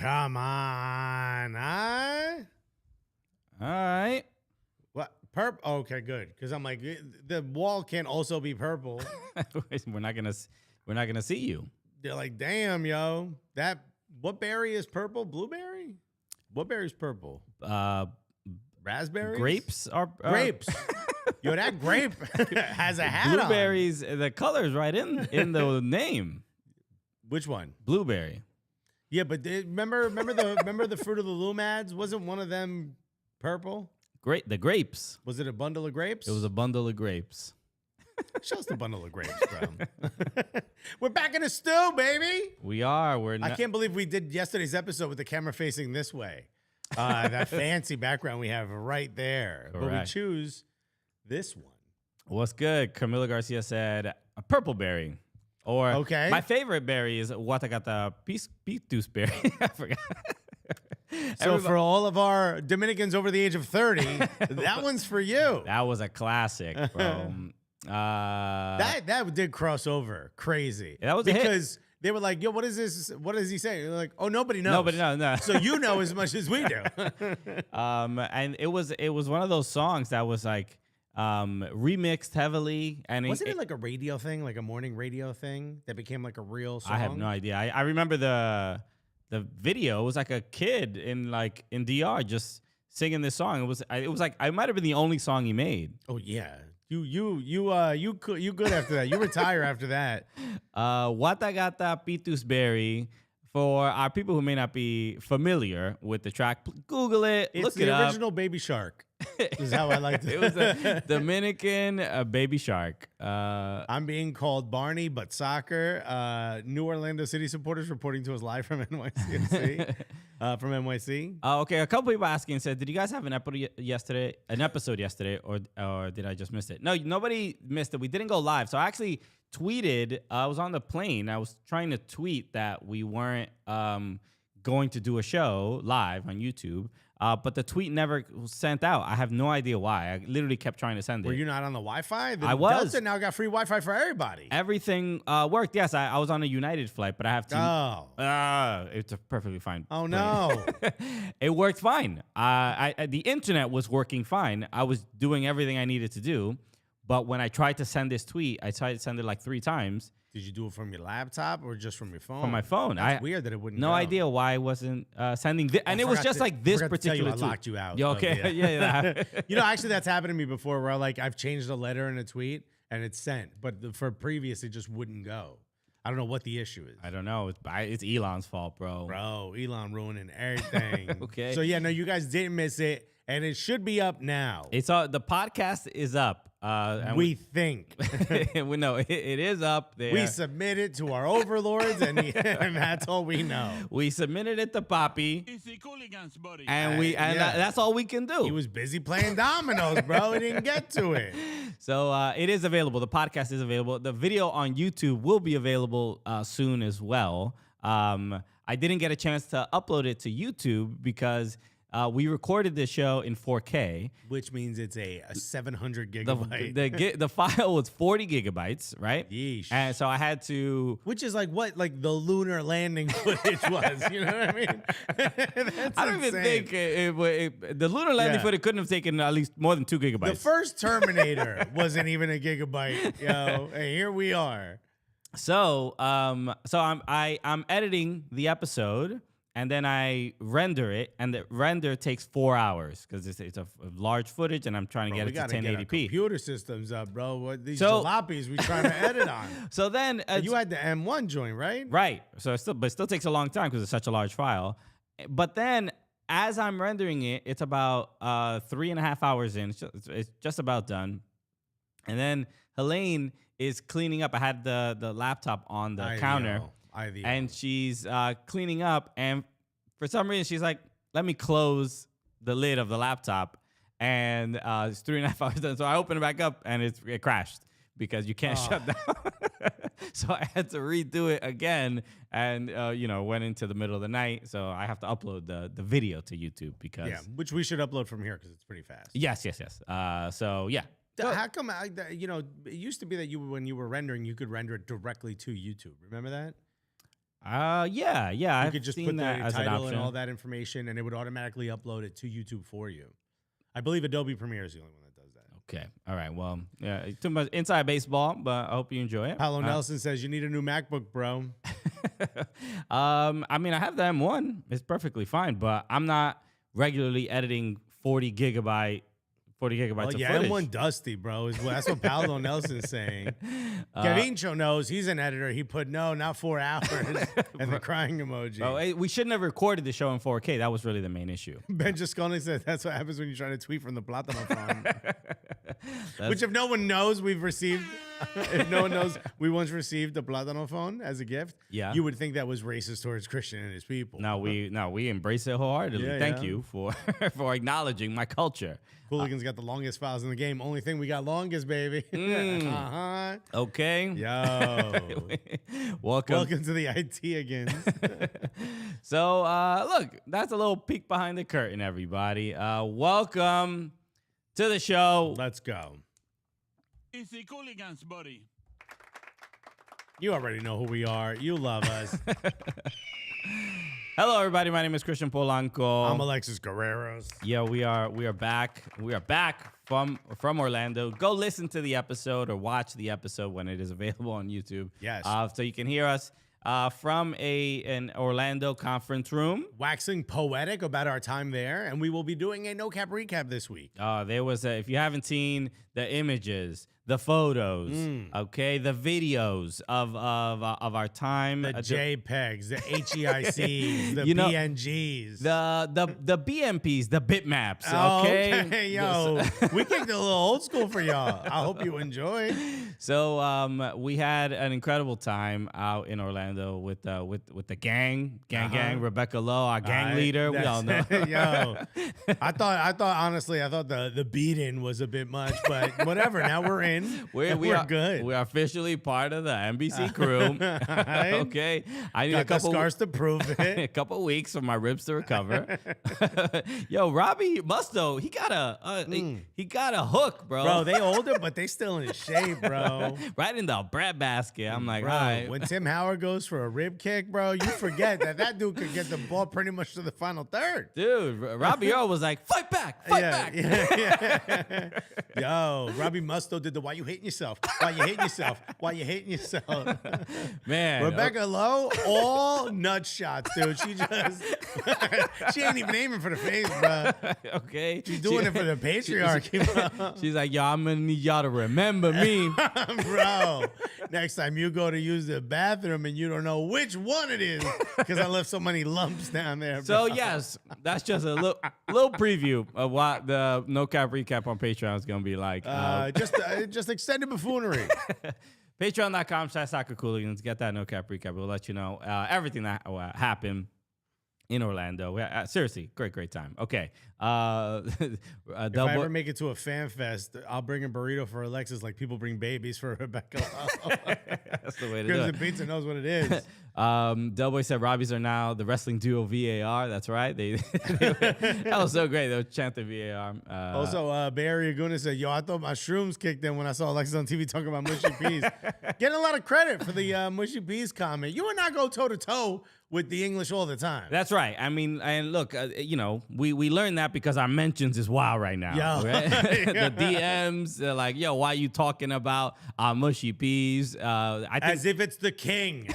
Come on. All right. What? Purple? Okay, good. Because I'm like, the wall can't also be purple. We're not gonna see you. They're like, damn, yo. What berry is purple? Blueberry? What berry is purple? Raspberries? Grapes are grapes. Yo, that grape has a hat Blueberries, the color's right in the name. Which one? Blueberry. Yeah, but remember the Fruit of the Loom ads? Wasn't one of them purple? The grapes. Was it a bundle of grapes? It was a bundle of grapes. Show us the bundle of grapes, bro. We're back in the stew, baby. We are. I can't believe we did yesterday's episode with the camera facing this way. That fancy background we have right there. Correct. But we choose this one. What's good? Camila Garcia said a purple berry. Or my favorite berry is Watagata Pitus berry. I forgot. So for all of our Dominicans over the age of 30, that one's for you. That was a classic, bro. That did cross over crazy. That was because they were like, yo, what is this? What does he say? They're like, oh, nobody knows. Nobody knows. No. So you know as much as we do. And it was one of those songs that was like remixed heavily. And wasn't it like a radio thing, like a morning radio thing that became like a real song? I have no idea. I remember the video. It was like a kid in DR just singing this song. It was like I might have been the only song he made. Oh yeah. You good after that. You retire after that. Watagata Pitus berry. For our people who may not be familiar with the track, Google it. It's look the it up. original Baby Shark. Is how I like it. It was a Dominican Baby Shark. I'm being called Barney, but soccer. New Orlando City supporters reporting to us live from NYC. From NYC. Okay, a couple people asking said, "Did you guys have an episode yesterday? Or did I just miss it?" No, nobody missed it. We didn't go live, so I actually tweeted. I was on the plane. I was trying to tweet that we weren't going to do a show live on YouTube. But the tweet never was sent out. I have no idea why. I literally kept trying to send it. Were you not on the Wi-Fi? I was. Delta now got free Wi-Fi for everybody. Everything worked. Yes, I was on a United flight, but I have to. Oh. It's perfectly fine. Oh, no. It worked fine. The internet was working fine. I was doing everything I needed to do. But when I tried to send this tweet, I tried to send it like 3 times. Did you do it from your laptop or just from your phone? From my phone. That's weird that it wouldn't No go. idea why I wasn't sending this. And it was just like this particular tweet. I locked you out. You okay? Yeah. You know, actually, that's happened to me before where I've changed a letter in a tweet and it's sent. But for previous, it just wouldn't go. I don't know what the issue is. I don't know. It's Elon's fault, bro. Bro, Elon ruining everything. Okay. So, yeah, no, you guys didn't miss it. And it should be up now. The podcast is up. And we think. We know it is up there. We submit it to our overlords, and that's all we know. We submitted it to Poppy. It's the Cooligans, buddy. And that's all we can do. He was busy playing dominoes, bro. He didn't get to it. So it is available. The podcast is available. The video on YouTube will be available soon as well. I didn't get a chance to upload it to YouTube because we recorded this show in 4K. Which means it's a 700 gigabyte. The file was 40 gigabytes, right? Yeesh. And so I had to... Which is like the lunar landing footage was. You know what I mean? That's I don't even think the lunar landing footage couldn't have taken at least more than 2 gigabytes. The first Terminator wasn't even a gigabyte. Yo, and here we are. So I'm editing the episode. And then I render it, and the render takes 4 hours because it's a large footage, and I'm trying to get it to 1080p. Get computer systems up, bro. What these jalopies we trying to edit on? So then you had the M1 joint, right? Right. So it still takes a long time because it's such a large file. But then as I'm rendering it, it's about 3.5 hours in. It's just about done. And then Helene is cleaning up. I had the laptop on the counter. And she's cleaning up, and for some reason she's like, "Let me close the lid of the laptop," and it's 3.5 hours done. So I open it back up, and it crashed because you can't shut down. So I had to redo it again, and went into the middle of the night. So I have to upload the video to YouTube because which we should upload from here because it's pretty fast. Yes. So yeah. How come it used to be that when you were rendering, you could render it directly to YouTube. Remember that? Yeah. You I've could just seen put the that as an title option. and all that information, and it would automatically upload it to YouTube for you. I believe Adobe Premiere is the only one that does that. Okay. All right. Well, yeah, too much inside baseball, but I hope you enjoy it. Paulo Nelson says, you need a new MacBook, bro. I mean, I have the M1. It's perfectly fine, but I'm not regularly editing 40 gigabytes of yeah, footage. M1 Dusty, bro. That's what Paulo Nelson's saying. Gavincho knows. He's an editor. He put, no, not 4 hours, and the crying emoji. Bro, we shouldn't have recorded the show in 4K. That was really the main issue. Ben Giscone said that's what happens when you try to tweet from the Platano phone. Which, if no one knows, we've received. If no one knows, we once received the Platano phone as a gift. Yeah, you would think that was racist towards Christian and his people. No, we embrace it wholeheartedly. Yeah, Thank you for acknowledging my culture. Cooligans got the longest files in the game. Only thing we got longest, baby. Okay. Yo. Welcome to the IT again. So, look, that's a little peek behind the curtain, everybody. Welcome to the show. Let's go. It's the Cooligans, buddy. You already know who we are. You love us. Hello, everybody. My name is Christian Polanco. I'm Alexis Guerreros. Yeah, we are back. We are back from Orlando. Go listen to the episode or watch the episode when it is available on YouTube. Yes. So you can hear us from an Orlando conference room. Waxing poetic about our time there, and we will be doing a no cap recap this week. There was if you haven't seen the images, the photos, okay, the videos of our time, the JPEGs, the HEICs, the PNGs, the BMPs, the bitmaps. Okay, yo, we kicked a little old school for y'all. I hope you enjoyed. So we had an incredible time out in Orlando with the gang, Rebecca Lowe, our gang leader. We all know. Yo, I thought honestly, the beat-in was a bit much, but whatever. Now we're in. We're good. We're officially part of the NBC crew. Okay, I need got a couple scars to prove it. A couple weeks for my ribs to recover. Yo, Robbie Musto, he got a hook, bro. Bro, they older, but they still in shape, bro. Right in the bread basket. I'm like, bro, all right. When Tim Howard goes for a rib kick, bro, you forget that dude could get the ball pretty much to the final third. Dude, Robbie Earl was like, fight back. Yeah. Yo, Robbie Musto did the why you hating yourself? Why you hating yourself? Why you hating yourself? Man. Rebecca Lowe, all nut shots, dude. She just, she ain't even aiming for the face, bro. Okay. She's doing it for the patriarchy, bro. She's like, yo, I'm going to need y'all to remember me. Bro, next time you go to use the bathroom and you don't know which one it is because I left so many lumps down there, bro. So, yes, that's just a little preview of what the No Cap Recap on Patreon is going to be like. Just extended buffoonery. Patreon.com/SoccerCooligans. Get that No Cap Recap. We'll let you know everything that happened in Orlando. Seriously, great time. Okay. If I ever make it to a fan fest, I'll bring a burrito for Alexis like people bring babies for Rebecca. That's the way to do it. Crimson Pizza knows what it is. Delboy said Robbie's are now the wrestling duo VAR. That's right. That was so great. They were chanting VAR. Also, Bay Area Guna said, yo, I thought my shrooms kicked in when I saw Alexis on TV talking about mushy peas. Getting a lot of credit for the mushy peas comment. You and I go toe-to-toe with the English all the time. That's right. I mean, and look, we learned that because our mentions is wild right now. Yo. Right? The DMs, they're like, yo, why are you talking about our mushy peas? I think as if it's the king.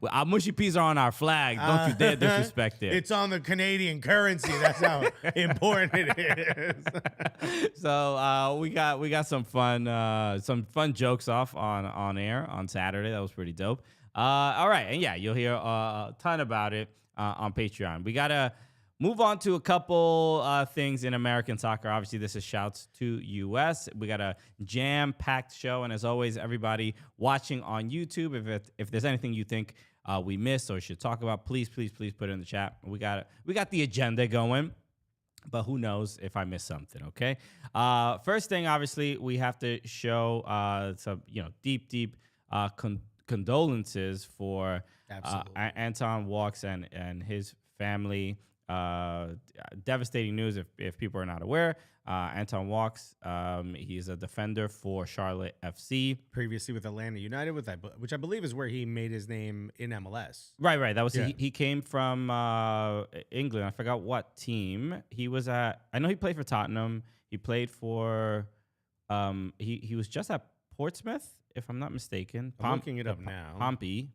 Our mushy peas are on our flag. Don't you dare disrespect it. It's on the Canadian currency. That's how important it is. So we got some fun jokes off on air on Saturday. That was pretty dope. All right, and yeah, you'll hear a ton about it on Patreon. We gotta move on to a couple things in American soccer. Obviously, this is shouts to US. We got a jam-packed show, and as always, everybody watching on YouTube, if there's anything you think we missed or should talk about, please put it in the chat. We got the agenda going, but who knows if I missed something? Okay. First thing, obviously, we have to show some deep condolences for Anton Walks and his family. Devastating news if people are not aware. Anton Walks, he's a defender for Charlotte FC. Previously with Atlanta United, which I believe is where he made his name in MLS. Right. That was Yeah. he came from England. I forgot what team he was at. I know he played for Tottenham. He played for he was just at Portsmouth, if I'm not mistaken. I'm looking it up now. Pompey.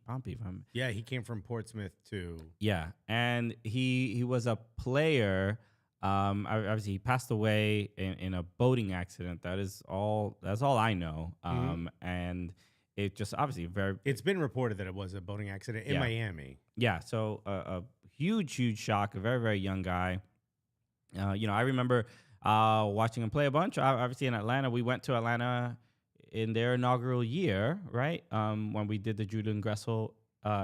Yeah, he came from Portsmouth to. Yeah, and he was a player. Obviously, he passed away in a boating accident. That's all I know. And it just obviously It's been reported that it was a boating accident in Miami. Yeah. So a huge shock. A very, very young guy. I remember watching him play a bunch. Obviously in Atlanta, we went to Atlanta in their inaugural year, right? When we did the Julian Gressel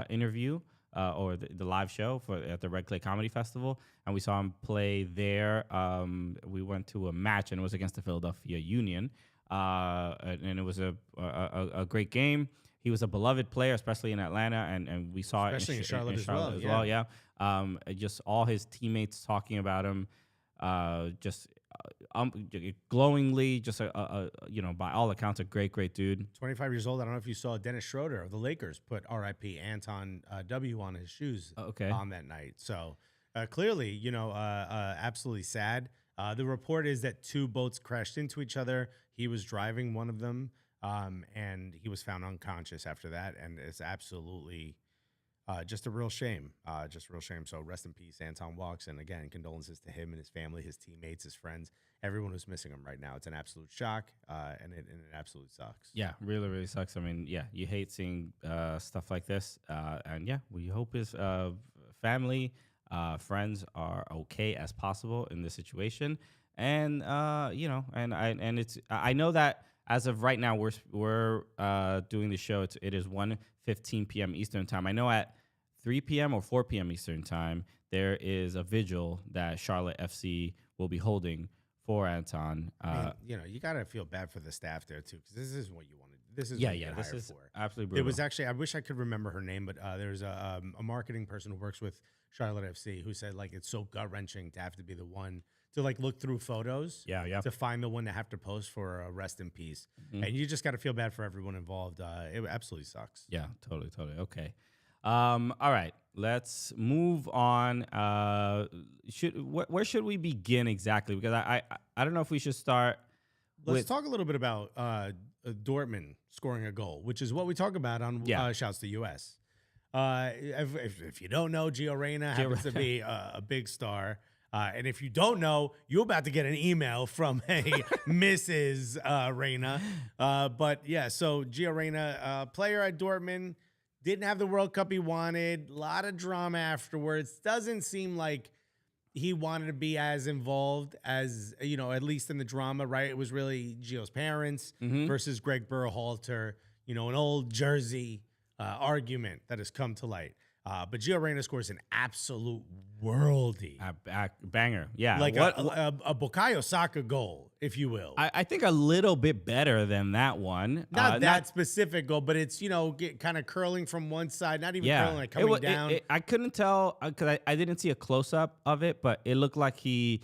interview. Or the live show at the Red Clay Comedy Festival, and we saw him play there. We went to a match, and it was against the Philadelphia Union, and it was a great game. He was a beloved player, especially in Atlanta, and we saw especially it in Charlotte as well. Yeah. Just all his teammates talking about him, glowingly, just by all accounts, a great dude. 25 years old. I don't know if you saw Dennis Schroeder of the Lakers put R.I.P. Anton W on his shoes on that night. So clearly, absolutely sad. The report is that two boats crashed into each other. He was driving one of them, and he was found unconscious after that. And it's absolutely just a real shame. So rest in peace, Anton Walks. And again, condolences to him and his family, his teammates, his friends, everyone who's missing him right now. It's an absolute shock, and it absolutely sucks. Yeah, really sucks. I mean, yeah, you hate seeing stuff like this. And yeah, we hope his family, friends are okay as possible in this situation. And I know that as of right now, we're doing the show. It is 1:15 p.m. Eastern time. I know at 3 p.m. or 4 p.m. Eastern time, there is a vigil that Charlotte FC will be holding for Anton. You got to feel bad for the staff there, too, because this is what you wanted. This is what you get this hired is for. absolutely brutal. It was actually, I wish I could remember her name, but there's a marketing person who works with Charlotte FC who said, it's so gut-wrenching to have to be the one to look through photos to find the one to have to post for rest in peace. And you just got to feel bad for everyone involved. It absolutely sucks. Yeah, totally. Okay. All right, let's move on. Where should we begin exactly? Because I don't know if we should start. Let's talk a little bit about Dortmund scoring a goal, which is what we talk about on Shouts to US. If you don't know, Gio Reyna happens to be a big star. And if you don't know, you're about to get an email from a Mrs. Reyna. So Gio Reyna, player at Dortmund, didn't have the World Cup he wanted. A lot of drama afterwards. Doesn't seem like he wanted to be as involved as, at least in the drama, right? It was really Gio's parents versus Gregg Berhalter, an old Jersey argument that has come to light. But Gio Reyna scores an absolute worldie. Banger. Yeah. A Bukayo Saka goal, if you will. I think a little bit better than that one. Not that specific goal, but it's, kind of curling from one side, not even curling, coming down. I couldn't tell because I didn't see a close-up of it, but it looked like he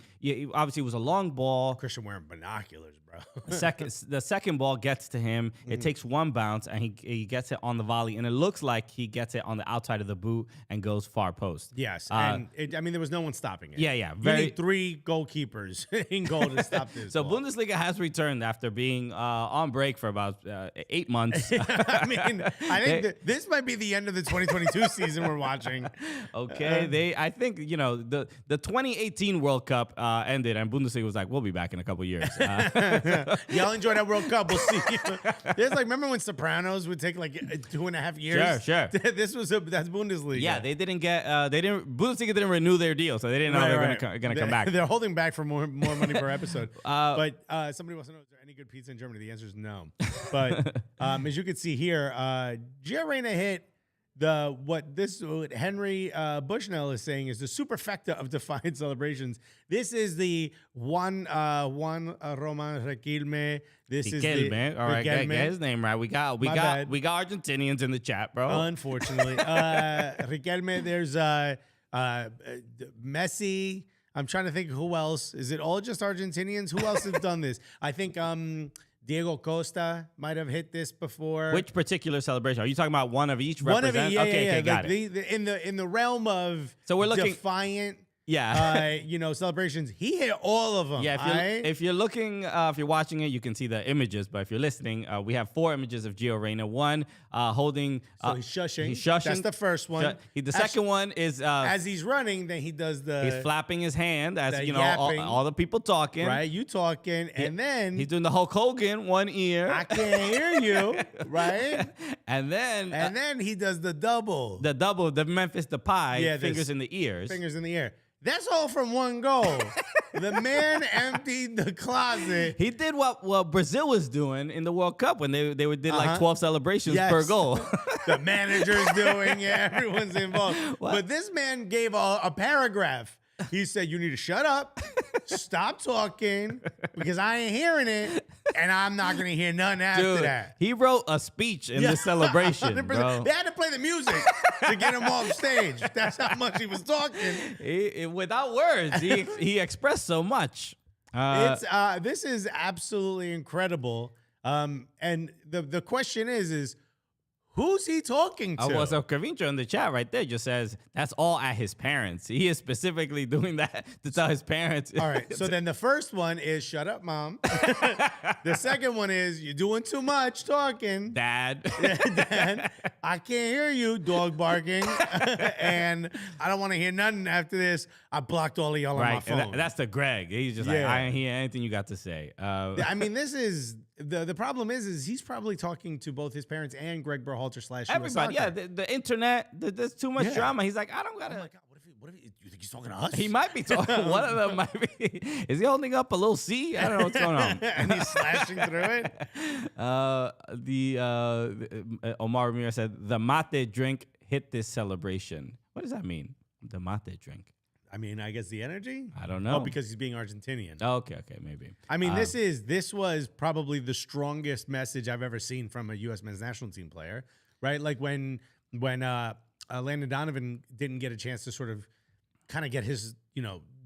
obviously it was a long ball. Christian wearing binoculars, bro. The second ball gets to him. It takes one bounce, and he gets it on the volley, and it looks like he gets it on the outside of the boot and goes far post. Yes, and there was no one stopping it. Yeah. You need 3 goalkeepers in goal to stop this. So Bundesliga has returned after being on break for about 8 months. I think this might be the end of the 2022 season we're watching. Okay, I think the 2018 World Cup ended, and Bundesliga was like, we'll be back in a couple years. Y'all enjoy that World Cup. We'll see you. There's remember when Sopranos would take 2.5 years? Sure. That's Bundesliga. Yeah, Bundesliga didn't renew their deal, so they didn't know they were going to come back. They're holding back for more money per episode. But somebody wants to know, is there any good pizza in Germany? The answer is no. But as you can see here, Gio Reyna hit what Henry Bushnell is saying is the superfecta of Defiant celebrations. This is the Juan Roman Riquelme. This is the all right, get his name right. We got Argentinians in the chat, bro. Unfortunately, Riquelme. There's Messi. I'm trying to think who else. Is it all just Argentinians? Who else has done this? I think Diego Costa might have hit this before. Which particular celebration? Are you talking about one of each? One of each, yeah, okay, got like it. In the realm of so we're looking defiant. Yeah. Celebrations. He hit all of them. Yeah, if you're looking, if you're watching it, you can see the images. But if you're listening, we have 4 images of Gio Reyna. One holding. So he's shushing. He's shushing. That's the first one. The second one is as he's running. Then he does he's flapping his hand as all the people talking. Right, you talking, and then he's doing the Hulk Hogan one ear. I can't hear you. Right, and then he does the double. The Memphis Depay. Fingers in the ears. Fingers in the ear. That's all from one goal. The man emptied the closet. He did what Brazil was doing in the World Cup when they did like 12 celebrations per goal. The manager's doing it. Everyone's involved. What? But this man gave a paragraph. He said, you need to shut up, stop talking, because I ain't hearing it, and I'm not going to hear nothing after that. He wrote a speech in this celebration, 100%. Bro. They had to play the music to get him off stage. That's how much he was talking. Without words, he expressed so much. This is absolutely incredible. And the question is who's he talking to? So Carvincho in the chat right there just says that's all at his parents. He is specifically doing that to tell his parents. All right. So then the first one is shut up, mom. The second one is you're doing too much talking. Dad. Dad, I can't hear you, dog barking. And I don't want to hear nothing after this. I blocked all of y'all on my phone. That's the Gregg. He's just like, I ain't hear anything you got to say. I mean, this is the problem is he's probably talking to both his parents and Gregg Berhalter / everybody. Yeah, the internet. There's too much drama. He's like, I don't gotta. Oh my God, what if you think he's talking to us? He might be talking. One of them might be. Is he holding up a little C? I don't know what's going on. And he's slashing through it. Omar Ramirez said the mate drink hit this celebration. What does that mean? The mate drink. I mean, I guess the energy? I don't know. Oh, because he's being Argentinian. Oh, okay, maybe. I mean, this was probably the strongest message I've ever seen from a U.S. men's national team player, right? Like when Landon Donovan didn't get a chance to sort of kind of get his,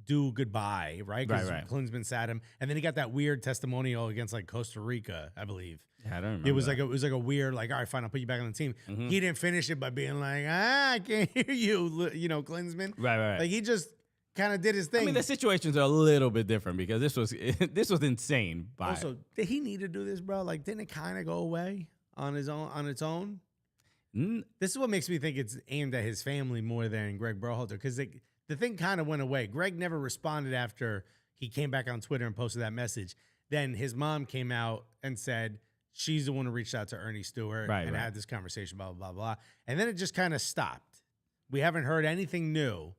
do goodbye, right? Because Klinsmann sat him, and then he got that weird testimonial against like Costa Rica, I believe. Yeah, I don't remember. It was like a weird, like, all right, fine, I'll put you back on the team. Mm-hmm. He didn't finish it by being like, I can't hear you, Klinsmann. Right. Like he just kind of did his thing. I mean, the situations are a little bit different because this was insane. Also, did he need to do this, bro? Like, didn't it kind of go away on its own? This is what makes me think it's aimed at his family more than Gregg Berhalter, because the thing kind of went away. Gregg never responded after he came back on Twitter and posted that message. Then his mom came out and said she's the one who reached out to Ernie Stewart and had this conversation, blah, blah, blah, blah. And then it just kind of stopped. We haven't heard anything new.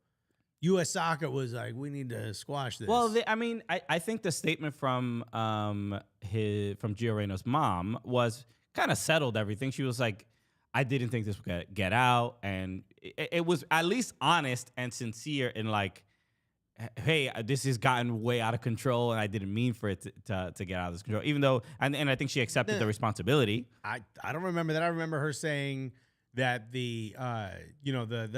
U.S. Soccer was like, we need to squash this. Well, I think the statement from Gio Reyna's mom was kind of settled everything. She was like, I didn't think this would get out, and it was at least honest and sincere in like, hey, this has gotten way out of control, and I didn't mean for it to get out of this control. Even though, and I think she accepted the responsibility. I don't remember that. I remember her saying that the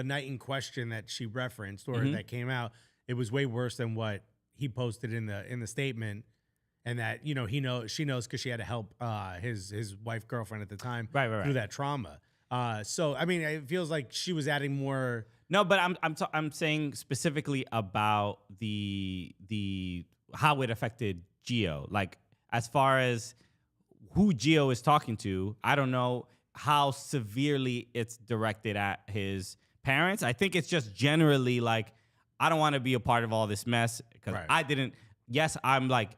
night in question that she referenced or that came out, it was way worse than what he posted in the statement, and that she knows because she had to help his wife girlfriend at the time through that trauma. So I mean, it feels like she was adding more. No, but I'm saying specifically about the how it affected Gio. Like as far as who Gio is talking to, I don't know how severely it's directed at his parents. I think it's just generally like, I don't want to be a part of all this mess because I didn't. Yes, I'm like,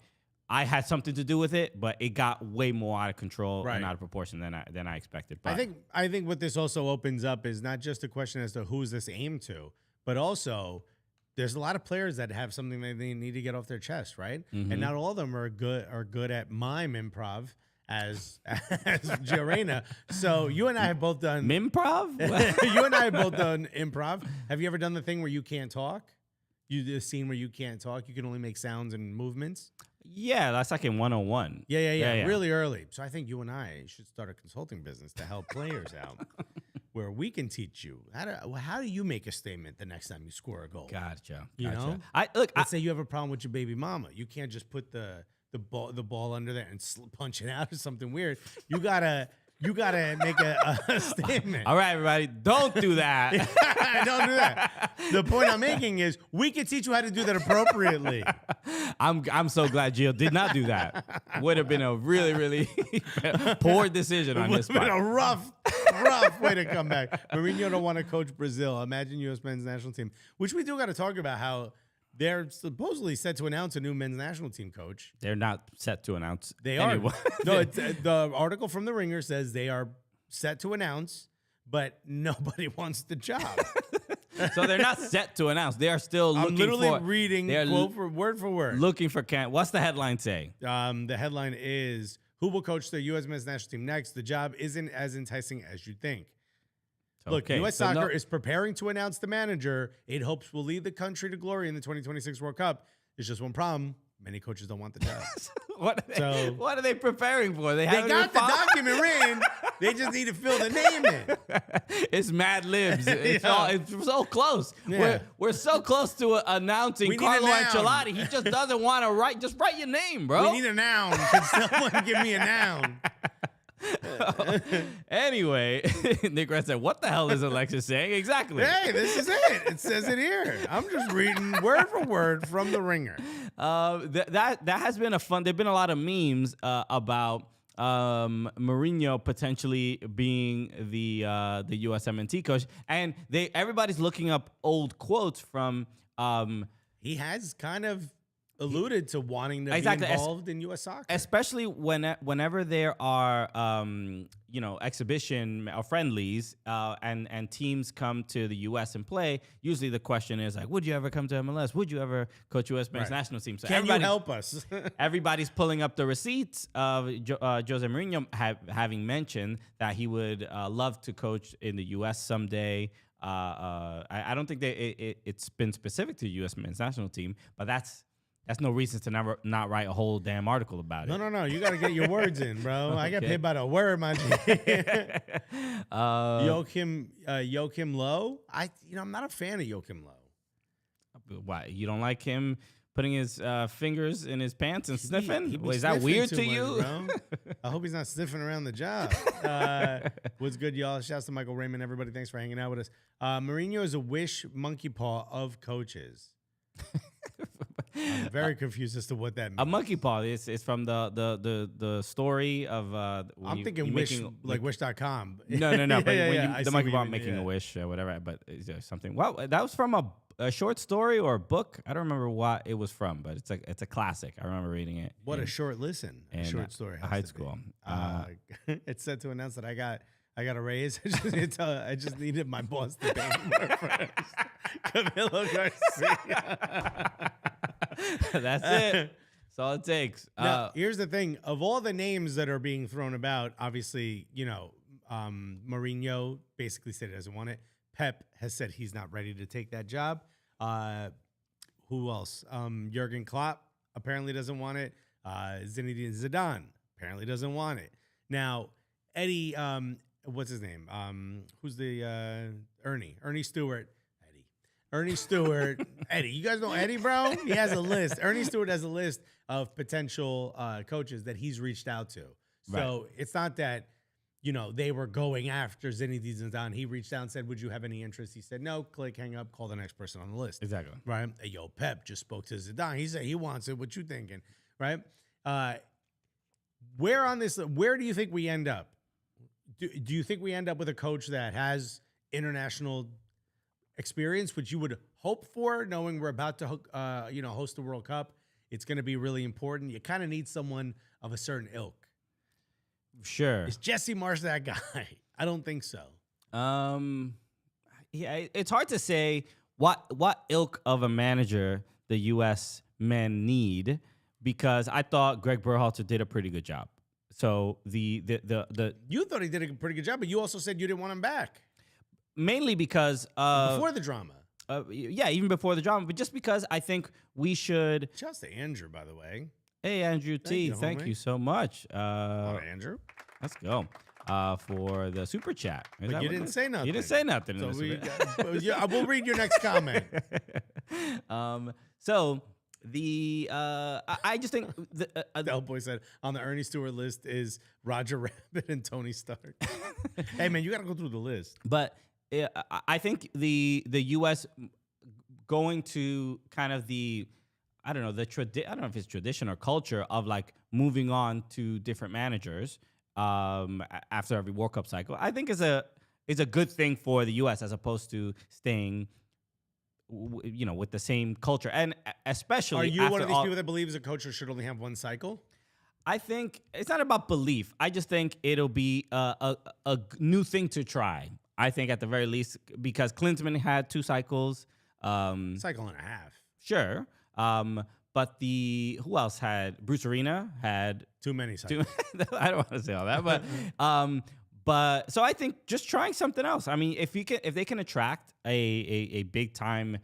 I had something to do with it, but it got way more out of control and out of proportion than I expected. But I think what this also opens up is not just a question as to who's this aimed to, but also there's a lot of players that have something that they need to get off their chest, right? Mm-hmm. And not all of them are good at mime improv as Gio Reyna. So you and I have both done Mimprov? You and I have both done improv. Have you ever done the thing where you can't talk? You do a scene where you can't talk. You can only make sounds and movements. Yeah, that's like in 101. Yeah. Really early. So I think you and I should start a consulting business to help players out. where we can teach you how do you make a statement the next time you score a goal. Gotcha. You know, let's say you have a problem with your baby mama. You can't just put the ball under there and punch it out or something weird. You gotta make a statement. All right, everybody, don't do that. Don't do that. The point I'm making is we can teach you how to do that appropriately. I'm so glad Gio did not do that. Would have been a really, really poor decision on his part. Would have been a rough way to come back. Mourinho don't want to coach Brazil. Imagine U.S. men's national team, which we do got to talk about how they're supposedly set to announce a new men's national team coach. They're not set to announce. They anyone. are. No, the article from The Ringer says they are set to announce, but nobody wants the job. So they're not set to announce. They are still looking for. I'm literally reading quote for word. Looking for what's the headline say? The headline is, who will coach the U.S. men's national team next? The job isn't as enticing as you think. Look, U.S. Soccer is preparing to announce the manager it hopes will lead the country to glory in the 2026 World Cup. There's just one problem. Many coaches don't want the job. What are they preparing for? They got the document in. They just need to fill the name in. It's Mad Libs. It's so close. Yeah. We're so close to announcing Carlo Ancelotti. He just doesn't want to write. Just write your name, bro. We need a noun. Can someone give me a noun? Anyway, Nick Red said, "What the hell is Alexis saying exactly?" Hey, this is it. It says it here. I'm just reading word for word from The Ringer. That has been a fun. There've been a lot of memes about Mourinho potentially being the USMNT coach, and everybody's looking up old quotes from. He has kind of alluded to wanting to be involved in U.S. soccer, especially whenever there are exhibition or friendlies and teams come to the U.S. and play. Usually the question is like, would you ever come to MLS? Would you ever coach U.S. men's national team? So can you help us? Everybody's pulling up the receipts of Jose Mourinho having mentioned that he would love to coach in the U.S. someday. I don't think it's been specific to the U.S. men's national team, but that's no reason to not write a whole damn article about it. No. You got to get your words in, bro. I get paid by the word, my G. Joachim Low. I'm not a fan of Joachim Low. Why? You don't like him putting his fingers in his pants and sniffing? Is that weird to you? I hope he's not sniffing around the job. What's good, y'all? Shouts to Michael Raymond. Everybody, thanks for hanging out with us. Mourinho is a wish monkey paw of coaches. I'm very confused as to what that means. A monkey paw is from the story of. I'm thinking wish, like wish.com. No. But the monkey paw making a wish or whatever. But is there something? Well, that was from a short story or a book. I don't remember what it was from, but it's a classic. I remember reading it. What a short listen. A short story. High school. It's set to announce that I got a raise. I just needed my boss to pay me more first. Camilo Garcia. That's it. That's all it takes. Now, here's the thing. Of all the names that are being thrown about, obviously, Mourinho basically said he doesn't want it. Pep has said he's not ready to take that job. Who else? Jurgen Klopp apparently doesn't want it. Zinedine Zidane apparently doesn't want it. Now, Eddie, what's his name? Who's the Ernie Stewart. Ernie Stewart. Eddie. You guys know Eddie, bro? He has a list. Ernie Stewart has a list of potential coaches that he's reached out to. So it's not that, they were going after Zinedine Zidane. He reached out and said, would you have any interest? He said, no, click, hang up, call the next person on the list. Exactly. Right? Hey, yo, Pep just spoke to Zidane. He said he wants it. What you thinking? Right? Where do you think we end up? Do you think we end up with a coach that has international experience, which you would hope for, knowing we're about to host the World Cup? It's going to be really important. You kind of need someone of a certain ilk. Sure. Is Jesse Marsh that guy? I don't think so. Yeah, it's hard to say what ilk of a manager the U.S. men need, because I thought Gregg Berhalter did a pretty good job. So the you thought he did a pretty good job, but you also said you didn't want him back. Mainly because before the drama. Even before the drama, but just because I think we should. Shouts to Andrew, by the way. Hey, Andrew T. Thank you so much. Andrew. Let's go. for the super chat. But you didn't say nothing. You didn't say nothing. So we'll read your next comment. So the I just think Del Boy said on the Ernie Stewart list is Roger Rabbit and Tony Stark. Hey man, you got to go through the list. But I think the U.S. going to kind of I don't know if it's tradition or culture of like moving on to different managers after every World Cup cycle. I think is a good thing for the U.S. as opposed to staying with the same culture, and especially. Are you one of these people that believes a coach should only have one cycle? I think it's not about belief. I just think it'll be a new thing to try. I think at the very least, because Klinsmann had 2 cycles. Cycle and a half. Sure. But who else had? Bruce Arena had too many cycles. I don't want to say all that, but so I think just trying something else. I mean, if they can attract a big time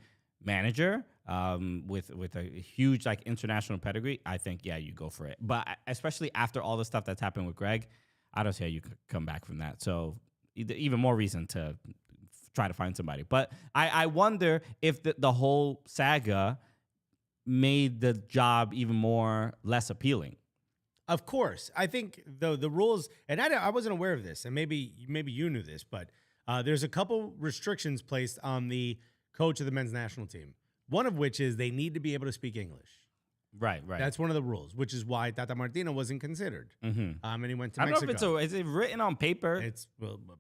manager with a huge like international pedigree, I think you go for it. But especially after all the stuff that's happened with Gregg, I don't see how you could come back from that. So even more reason to try to find somebody. But I wonder if the whole saga made the job even less appealing. Of course. I think the rules, and I wasn't aware of this, and maybe you knew this, but there's a couple restrictions placed on the coach of the men's national team. One of which is they need to be able to speak English. Right. That's one of the rules, which is why Tata Martino wasn't considered. Mm-hmm. And he went to Mexico. I don't know if is it written on paper? It's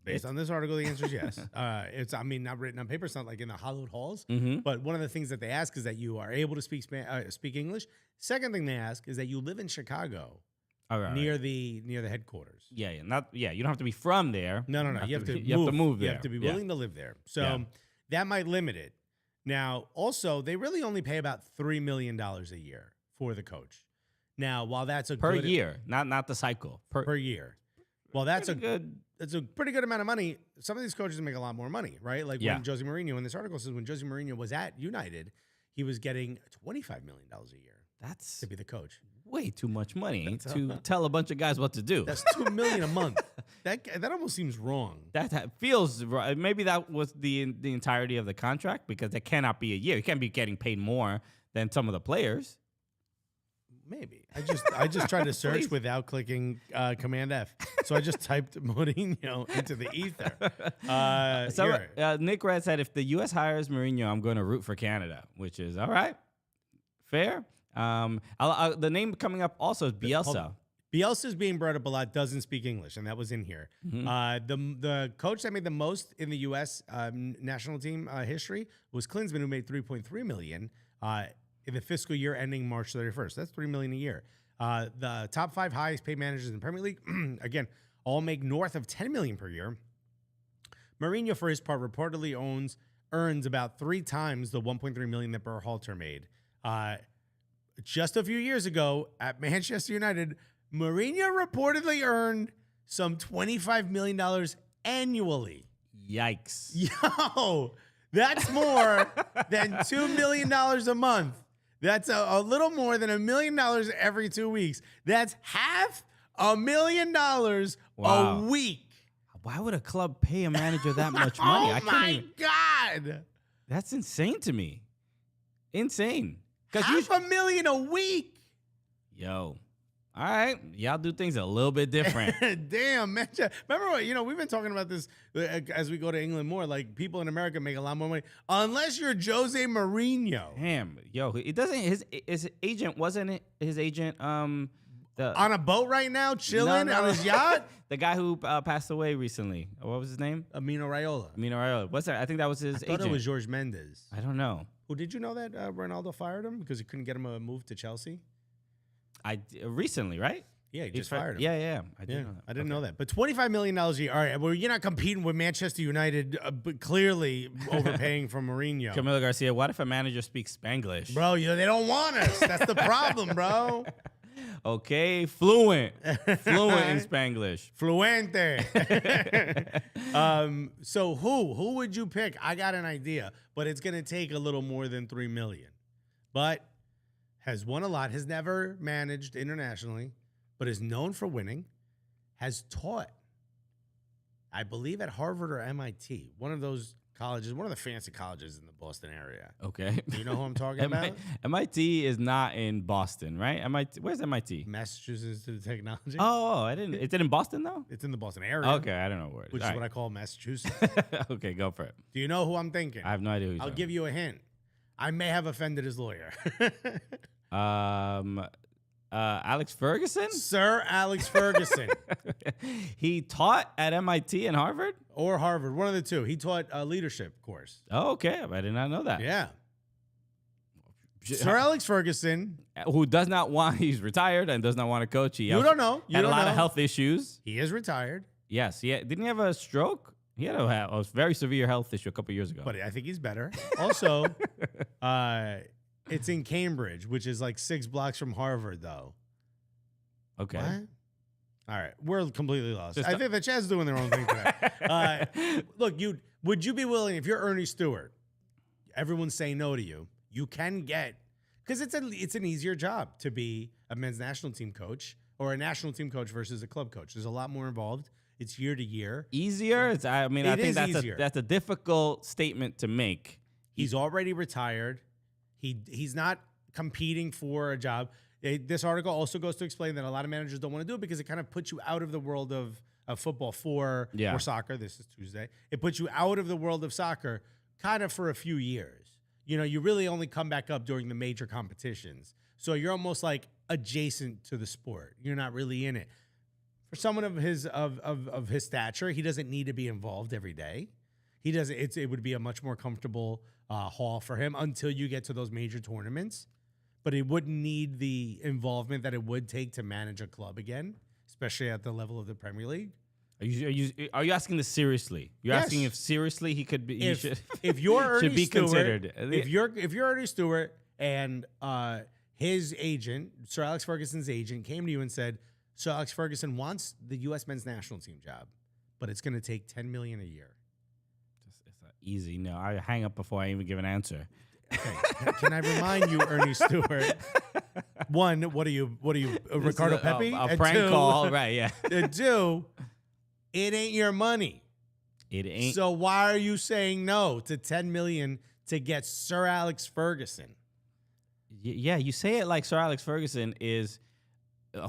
based on this article, the answer is yes. It's not written on paper. It's not like in the hollowed halls. Mm-hmm. But one of the things that they ask is that you are able to speak English. Second thing they ask is that you live in Chicago, near the headquarters. Yeah. You don't have to be from there. No. You have to move there. You have to be willing to live there. So that might limit it. Now, also, they really only pay about $3 million a year for the coach. Now, while that's a per year, not the cycle per year. Well, that's good. That's a pretty good amount of money. Some of these coaches make a lot more money, right? Like when Jose Mourinho, in this article says when Jose Mourinho was at United, he was getting $25 million a year. That's to be the coach. Way too much money to tell a bunch of guys what to do. That's $2 million a month. That almost seems wrong. That feels right. Maybe that was the entirety of the contract, because that cannot be a year. You can't be getting paid more than some of the players. Maybe. I just tried to search without clicking Command F. So I just typed Mourinho into the ether. Nick Red said, if the U.S. hires Mourinho, I'm going to root for Canada, which is all right. Fair. The name coming up also is Bielsa. Bielsa is being brought up a lot, doesn't speak English, and that was in here. Mm-hmm. The coach that made the most in the U.S. National team history was Klinsmann, who made $3.3 million in the fiscal year ending March 31st. That's $3 million a year. The top 5 highest paid managers in the Premier League, again, all make north of $10 million per year. Mourinho, for his part, reportedly earns about 3 times the $1.3 million that Berhalter made. Just a few years ago at Manchester United, Mourinho reportedly earned some $25 million annually. Yikes. Yo, that's more than $2 million a month. That's a little more than $1 million every 2 weeks. That's $500,000 a week. Why would a club pay a manager that much money? Oh my God. That's insane to me. Insane. $500,000 a week. Yo. All right. Y'all do things a little bit different. Damn, man. Remember what, we've been talking about this as we go to England more. Like, people in America make a lot more money. Unless you're Jose Mourinho. Damn. Yo, it doesn't, his agent, wasn't his agent, on a boat right now, chilling on his yacht? The guy who passed away recently. What was his name? Amino Raiola. What's that? I think that was his agent. I thought it was Jorge Mendes. I don't know. Well, did you know that Ronaldo fired him because he couldn't get him a move to Chelsea? Recently, right? Yeah, he just fired him. Yeah. I didn't know that. But $25 million a year. All right, well, you're not competing with Manchester United, but clearly overpaying for Mourinho. Camilo Garcia, what if a manager speaks Spanglish? Bro, they don't want us. That's the problem, bro. Okay, fluent in Spanglish. Fluente. So who would you pick? I got an idea, but it's going to take a little more than $3 million. But has won a lot, has never managed internationally, but is known for winning, has taught I believe at Harvard or MIT, one of those colleges, one of the fancy colleges in the Boston area. Okay. Do you know who I'm talking about? MIT is not in Boston, right? MIT. Where's MIT? Massachusetts Institute of Technology. Oh, I didn't. Is it in Boston though? It's in the Boston area. Okay, I don't know where it is. Which is what I call Massachusetts. Okay, go for it. Do you know who I'm thinking? I have no idea who you're I'll give you a hint. I may have offended his lawyer. Alex Ferguson? Sir Alex Ferguson. He taught at MIT and Harvard? Or Harvard, one of the two. He taught a leadership course. Oh, okay. I did not know that. Yeah. Sir Alex Ferguson. Who does not want, he's retired and does not want to coach. You don't know. You had don't a lot know. of health issues. He is retired. Yes. Didn't he have a stroke? He had a very severe health issue a couple years ago. But I think he's better. Also, it's in Cambridge, which is like 6 blocks from Harvard, though. Okay. What? All right. We're completely lost. I think the chat's doing their own thing today. Look, would you be willing, if you're Ernie Stewart, everyone's saying no to you, you can get, because it's an easier job to be a men's national team coach or a national team coach versus a club coach. There's a lot more involved. It's year to year. Easier? I think that's a difficult statement to make. He's already retired. He's not competing for a job. This article also goes to explain that a lot of managers don't want to do it because it kind of puts you out of the world of football or soccer. This is Tuesday. It puts you out of the world of soccer kind of for a few years. You know, you really only come back up during the major competitions. So you're almost like adjacent to the sport. You're not really in it. For someone of his stature, he doesn't need to be involved every day. He doesn't. It would be a much more comfortable haul for him until you get to those major tournaments. But he wouldn't need the involvement that it would take to manage a club again, especially at the level of the Premier League. Are you asking this seriously? You're asking if seriously he could be. If you're Ernie should be Stewart, considered. If you're Ernie Stewart and his agent, Sir Alex Ferguson's agent, came to you and said, Sir Alex Ferguson wants the U.S. men's national team job, but it's going to take $10 million a year. It's easy. No, I hang up before I even give an answer. Okay. Can I remind you, Ernie Stewart? One, what are you, Ricardo Pepe? A prank call, right? Yeah. And two, it ain't your money. It ain't. So why are you saying no to $10 million to get Sir Alex Ferguson? Yeah, you say it like Sir Alex Ferguson is.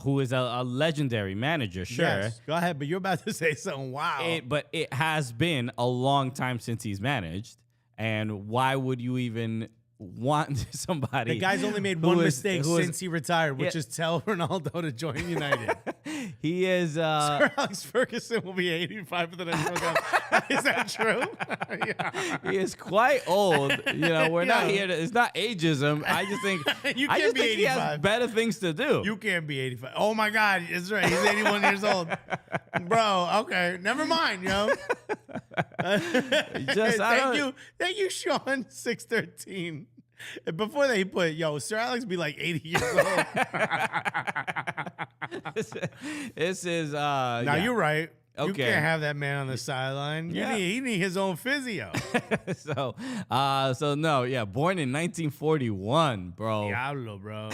Who is a legendary manager, sure. Yes, go ahead, but you're about to say something. Wow. But it has been a long time since he's managed. And why would you even want somebody? The guy's only made one mistake since he retired, which is tell Ronaldo to join United. He is. Sir Alex Ferguson will be 85 for the next World Cup. Is that true? Yeah. He is quite old. You know, we're not here to. It's not ageism. I just think. He has better things to do. You can't be 85. Oh my God, that's right. He's 81 years old, bro. Okay, never mind, yo. Thank you, Sean 613. Before they put, Sir Alex be like 80 years old. This is now you're right. Okay. You can't have that man on the sideline. Yeah. He need his own physio. So no, born in 1941, bro. Diablo, bro.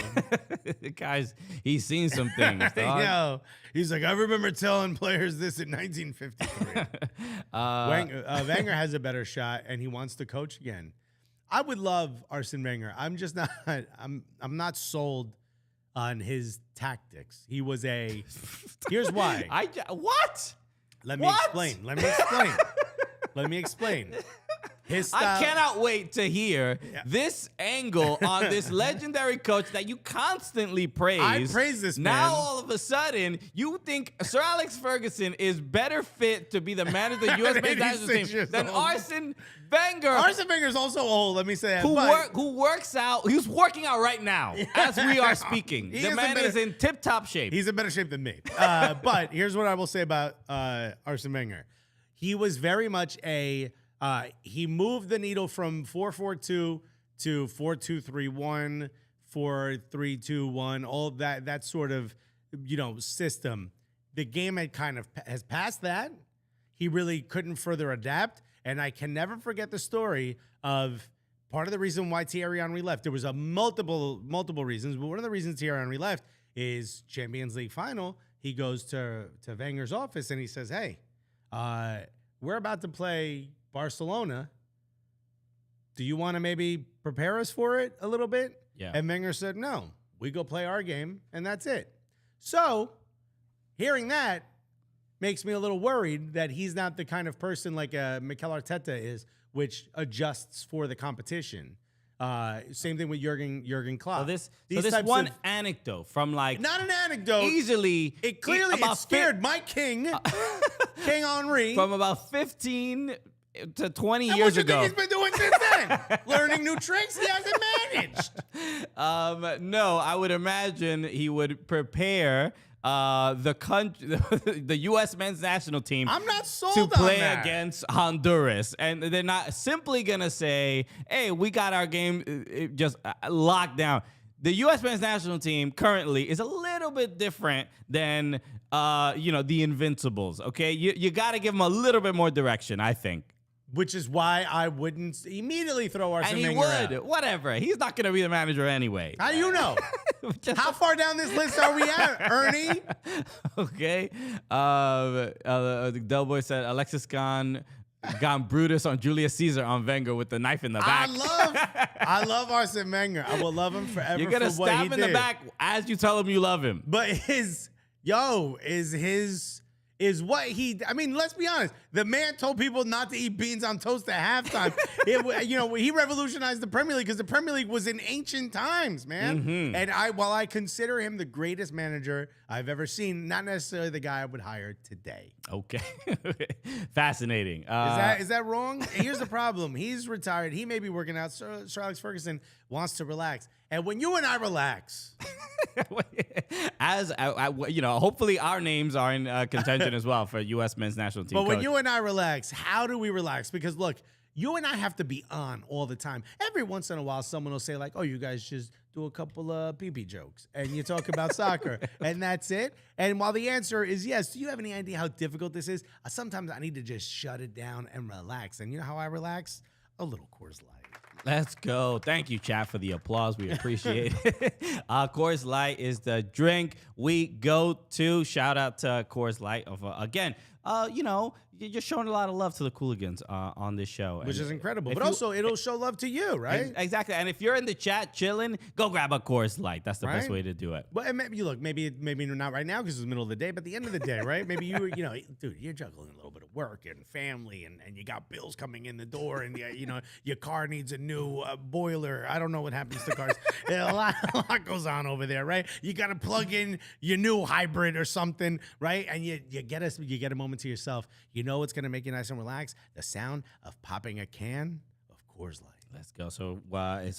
The guy's, he's seen some things, dog. Yo, he's like, I remember telling players this in 1953. Wenger has a better shot, and he wants to coach again. I would love Arsene Wenger. I'm just not. I'm not sold on his tactics. He was a. Here's why. What? Let me explain. His style. I cannot wait to hear this angle on this legendary coach that you constantly praise. I praise this man. Now all of a sudden, you think Sir Alex Ferguson is better fit to be the manager of the U.S. men's national team than Arsene Wenger. Arsene Wenger is also old. Let me say that. Who works out? He's working out right now as we are speaking. The man is in tip-top shape. He's in better shape than me. But here's what I will say about Arsene Wenger. He was very much he moved the needle from 4-4-2 to 4-2-3-1, 4-3-2-1, all that sort of, system. The game has passed that. He really couldn't further adapt. And I can never forget the story of part of the reason why Thierry Henry left. There was multiple reasons, but one of the reasons Thierry Henry left is Champions League final. He goes to Wenger's office and he says, hey, we're about to play Barcelona. Do you want to maybe prepare us for it a little bit? Yeah. And Wenger said, no, we go play our game, and that's it. So hearing that makes me a little worried that he's not the kind of person like Mikel Arteta is, which adjusts for the competition. Same thing with Jurgen Klopp. So this one anecdote from like not an anecdote. Easily, it clearly scared my king, King Henry, from about 15 to 20 and years what you ago. think he's been doing since then? Learning new tricks he hasn't managed. No, I would imagine he would prepare the country, the U.S. men's national team. I'm not sold to play on that. against Honduras, and they're not simply gonna say, "Hey, we got our game just locked down." The U.S. men's national team currently is a little bit different than the Invincibles. Okay, you got to give them a little bit more direction, I think. Which is why I wouldn't immediately throw Arsene Wenger would. out. Whatever. He's not going to be the manager anyway. How do you know? How far down this list are we at, Ernie? Okay. Delboy said Alexis gone Brutus on Julius Caesar on Wenger with the knife in the back. I love Arsene Wenger. I will love him forever. You're going to for what he stab him in did. the back as you tell him you love him. But is what he, I mean, let's be honest. The man told people not to eat beans on toast at halftime. He revolutionized the Premier League because the Premier League was in ancient times, man. Mm-hmm. And while I consider him the greatest manager I've ever seen, not necessarily the guy I would hire today. Okay. Fascinating. Is that wrong? Here's the problem. He's retired. He may be working out. Sir Alex Ferguson wants to relax. And when you and I relax, hopefully our names are in contention as well for U.S. men's national team. But coach. when you and I relax, how do we relax? Because look, you and I have to be on all the time. Every once in a while, someone will say like, "Oh, you guys just do a couple of pee-pee jokes and you talk about soccer, and that's it." And while the answer is yes, do you have any idea how difficult this is? Sometimes I need to just shut it down and relax. And you know how I relax? A little Coors Light. Let's go. Thank you, chat, for the applause. We appreciate it. Coors Light is the drink we go to. Shout out to Coors Light. Again, you're just showing a lot of love to the Cooligans on this show. Which is incredible. But also, it'll show love to you, right? Exactly. And if you're in the chat chilling, go grab a Coors Light. That's the best way to do it. Well, and maybe not right now because it's the middle of the day, but at the end of the day, right? Maybe dude, you're juggling a little bit of work and family, and you got bills coming in the door, and your car needs a new boiler. I don't know what happens to cars. a lot goes on over there, right? You got to plug in your new hybrid or something, right? And you get a moment to yourself. You know what's going to make you nice and relaxed? The sound of popping a can of Coors Light. Let's go. So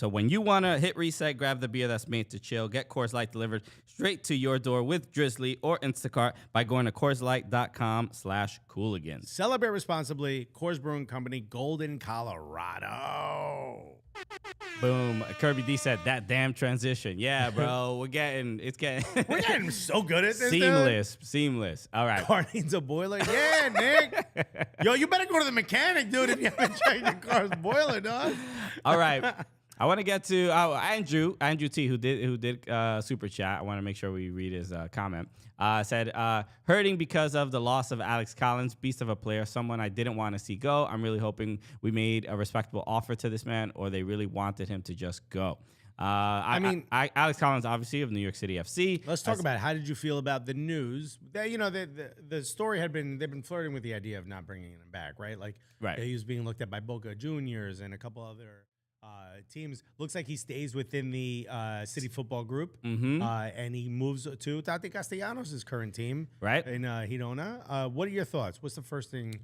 when you want to hit reset, grab the beer that's made to chill. Get Coors Light delivered straight to your door with Drizzly or Instacart by going to CoorsLight.com/Cooligans. Celebrate responsibly. Coors Brewing Company, Golden, Colorado. Boom. Kirby D said that damn transition. Yeah, bro. We're getting so good at this. Seamless. All right. Car needs a boiler. Yeah, Nick. Yo, you better go to the mechanic, dude, if you haven't checked your car's boiler, dog. All right. I want to get to Andrew T, who did super chat. I want to make sure we read his comment. Said, hurting because of the loss of Alex Collins, beast of a player, someone I didn't want to see go. I'm really hoping we made a respectable offer to this man, or they really wanted him to just go. Alex Collins, obviously, of New York City FC. Let's talk about how did you feel about the news? The story they've been flirting with the idea of not bringing him back, right? Like, right. He was being looked at by Boca Juniors and a couple other teams. Looks like he stays within the City Football Group, and he moves to Tati Castellanos' current team, right, in Girona. What are your thoughts? What's the first thing?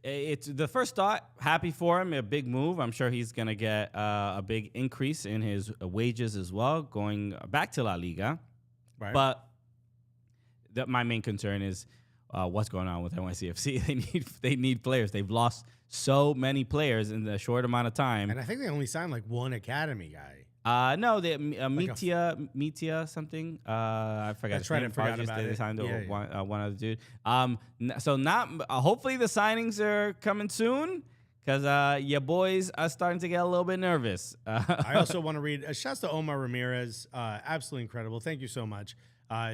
It's the first thought. Happy for him, a big move. I'm sure he's gonna get a big increase in his wages as well, going back to La Liga. Right. But my main concern is what's going on with NYCFC. They need players. They've lost so many players in a short amount of time. And I think they only signed like one academy guy. No, they Mitia something. I forgot. That's right. I forgot about they it. signed one other dude. So not. Hopefully the signings are coming soon, because your boys are starting to get a little bit nervous. I also want to read. Shouts to Omar Ramirez. Absolutely incredible. Thank you so much.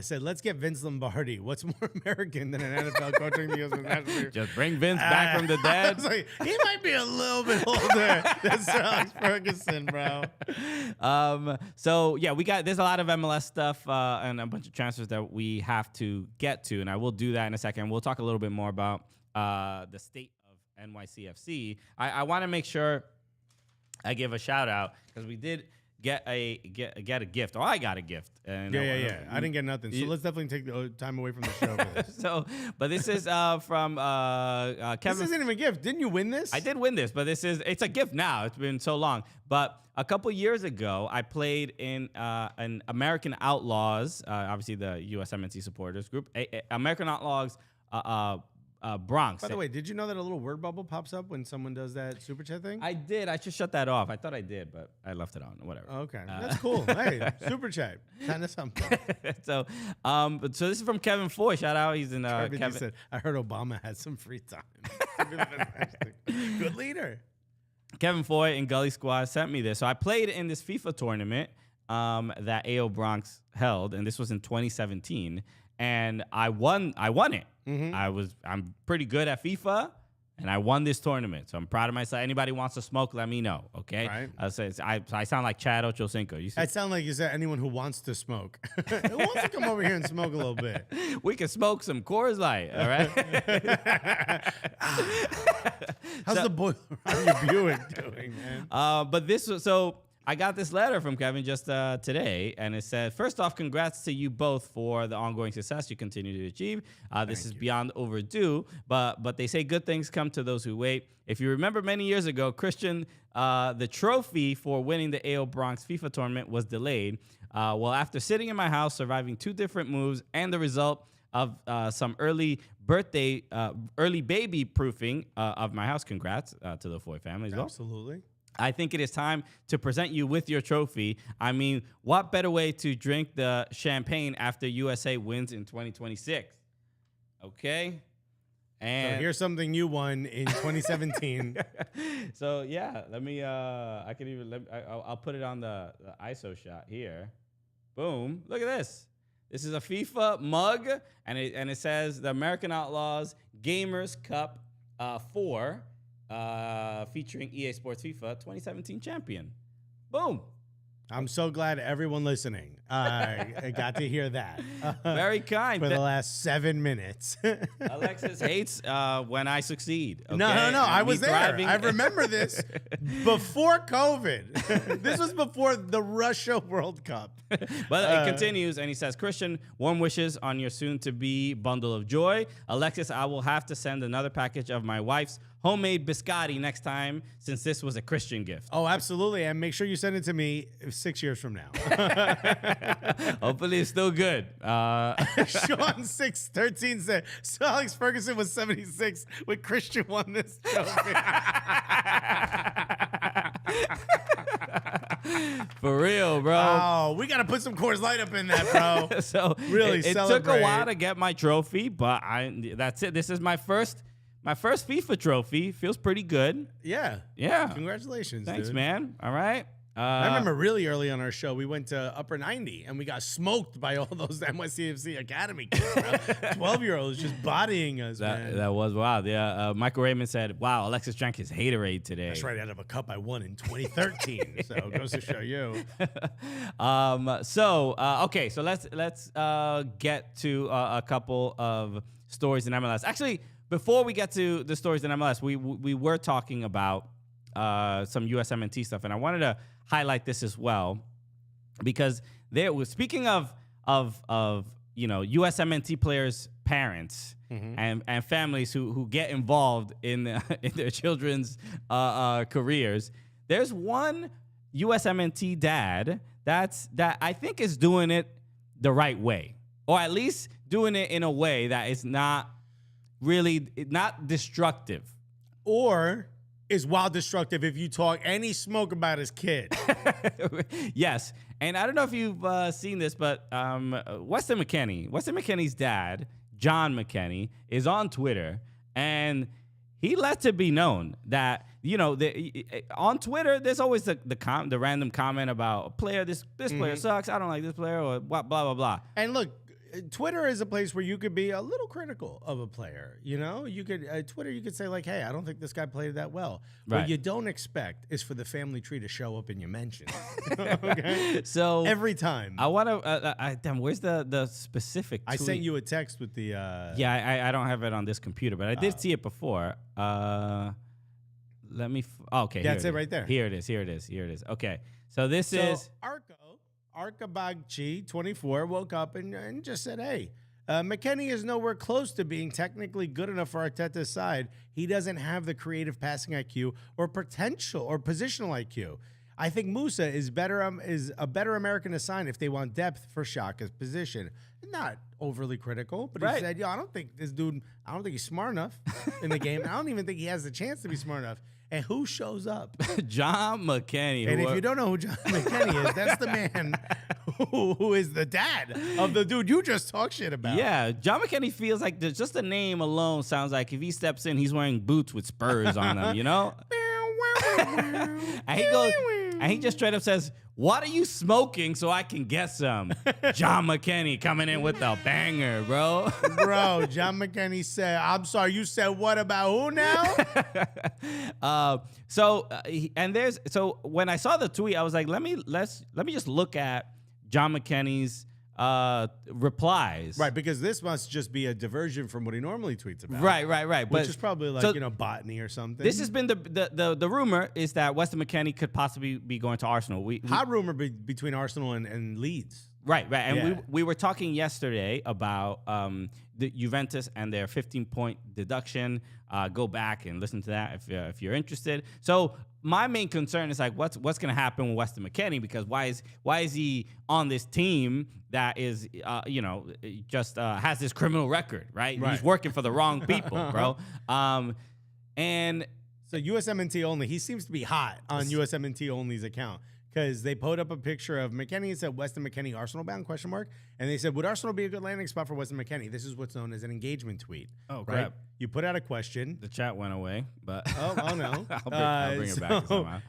said, let's get Vince Lombardi. What's more American than an NFL coaching the U.S. national team? Just bring Vince back from the dead. I was like, he might be a little bit older than Sir Alex Ferguson, bro. So yeah, there's a lot of MLS stuff and a bunch of transfers that we have to get to, and I will do that in a second. We'll talk a little bit more about the state of NYCFC. I want to make sure I give a shout out because we did get a gift. I got a gift. And I didn't get nothing. So let's definitely take the time away from the show for this. But this is from Kevin. This isn't even a gift. Didn't you win this? I did win this, but it's a gift now. It's been so long. But a couple years ago, I played in an American Outlaws, obviously the USMNT supporters group, American Outlaws Bronx. By the way, did you know that a little word bubble pops up when someone does that super chat thing? I did. I just shut that off. I thought I did, but I left it on. Whatever. Okay, that's cool. Hey, super chat, kind of something. So this is from Kevin Foy. Shout out. He's in Kevin. Said, I heard Obama had some free time. Good leader. Kevin Foy in Gully Squad sent me this. So I played in this FIFA tournament that AO Bronx held, and this was in 2017, and I won it. Mm-hmm. I'm pretty good at FIFA, and I won this tournament, so I'm proud of myself. Anybody wants to smoke, let me know, okay? Right. I sound like Chad Ochocinco. I sound like you said anyone who wants to smoke. Who wants to come over here and smoke a little bit? We can smoke some Coors Light, all right? How's the boiler on your Buick doing, man? But this was so. I got this letter from Kevin just today, and it said, first off, congrats to you both for the ongoing success you continue to achieve. This is beyond overdue, but they say good things come to those who wait. If you remember many years ago, Christian, the trophy for winning the AO Bronx FIFA tournament was delayed. Well, after sitting in my house, surviving 2 different moves, and the result of some early baby proofing of my house, congrats to the Foy family as well. Absolutely. I think it is time to present you with your trophy. I mean, what better way to drink the champagne after USA wins in 2026? Okay. And so here's something you won in 2017. So yeah, let me. I'll put it on the ISO shot here. Boom! Look at this. This is a FIFA mug, and it says the American Outlaws Gamers Cup 4. Featuring EA Sports FIFA 2017 champion. Boom. I'm so glad everyone listening I got to hear that. Very kind. For the last 7 minutes. Alexis hates when I succeed. Okay? No. I was there. Thriving. I remember this before COVID. This was before the Russia World Cup. But it continues, and he says, Christian, warm wishes on your soon-to-be bundle of joy. Alexis, I will have to send another package of my wife's homemade biscotti next time, since this was a Christian gift. Oh, absolutely. And make sure you send it to me 6 years from now. Hopefully it's still good. Sean 613 said, so Alex Ferguson was 76 when Christian won this trophy. For real, bro. Oh, we got to put some Coors Light up in that, bro. So really it took a while to get my trophy, but that's it. This is my first FIFA trophy. Feels pretty good. Yeah. Yeah. Congratulations. Thanks, dude. man. All right. I remember really early on our show, we went to Upper 90 and we got smoked by all those NYCFC Academy kids, bro. 12-year-olds just bodying us, man. That was wild. Yeah. Michael Raymond said, wow, Alexis drank his Haterade today. That's right out of a cup I won in 2013. So it goes to show you. Okay. So let's get to a couple of stories in MLS. Actually, before we get to the stories in MLS, we were talking about some USMNT stuff, and I wanted to highlight this as well because there was, speaking of USMNT players' parents and families who get involved in their children's careers. There's one USMNT dad that I think is doing it the right way, or at least doing it in a way that is not really not destructive, or is wild destructive if you talk any smoke about his kid. Yes. And I don't know if you've seen this, but Weston McKennie's dad, John McKennie, is on Twitter, and he lets it be known that, on Twitter, there's always the random comment about a player, this player sucks, I don't like this player, or blah, blah, blah, blah. And look, Twitter is a place where you could be a little critical of a player. You know, you could Twitter. You could say like, "Hey, I don't think this guy played that well." Right. What you don't expect is for the family tree to show up in your mentions. Okay, So every time. I want to. Damn, where's the specific? I tweet? sent you a text with the. Yeah, I don't have it on this computer, but I did see it before. Let me. Okay, that's it right there. Here it is. Okay, so this is Arkabagchi, 24, woke up and just said, "Hey, McKennie is nowhere close to being technically good enough for Arteta's side. He doesn't have the creative passing IQ or potential or positional IQ. I think Musa is a better American to sign if they want depth for Xhaka's position." Not overly critical, but he said, "Yo, I don't think he's smart enough in the game. I don't even think he has the chance to be smart enough." And who shows up? John McKennie. And if you don't know who John McKennie is, that's the man who is the dad of the dude you just talked shit about. Yeah, John McKennie feels like just the name alone sounds like if he steps in, he's wearing boots with spurs on them, you know? And he goes, and he just straight up says, "What are you smoking so I can get some?" John McKennie coming in with a banger, bro. Bro, John McKennie said, "I'm sorry, you said what about who now?" So when I saw the tweet, I was like, let me just look at John McKennie's replies. Right, because this must just be a diversion from what he normally tweets about. Right. Which is probably like, botany or something. This has been the rumor is that Weston McKennie could possibly be going to Arsenal. Hot rumor between Arsenal and Leeds. Right. And we were talking yesterday about the Juventus and their 15-point deduction. Go back and listen to that if you're interested. So my main concern is like what's going to happen with Weston McKennie, because why is he on this team that is just has this criminal record, right? He's working for the wrong people, bro. And so USMNT only, he seems to be hot on USMNT only's account, because they put up a picture of McKennie and said Weston McKennie Arsenal bound ? And they said, would Arsenal be a good landing spot for Weston McKennie? This is what's known as an engagement tweet. Oh, right? crap. You put out a question. The chat went away, but oh no. I'll bring it back somehow.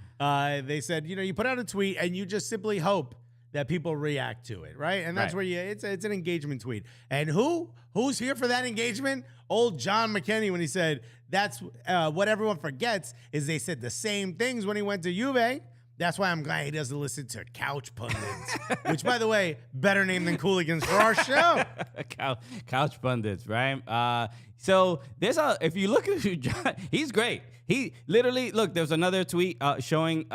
They said, you put out a tweet and you just simply hope that people react to it, right? And that's where it's an engagement tweet. And who's here for that engagement? Old John McKennie, when he said that's what everyone forgets is they said the same things when he went to Juve. That's why I'm glad he doesn't listen to Couch Pundits, which, by the way, better name than Cooligans for our show. Couch Pundits, right? So if you look at John, he's great. He literally, look, there's another tweet showing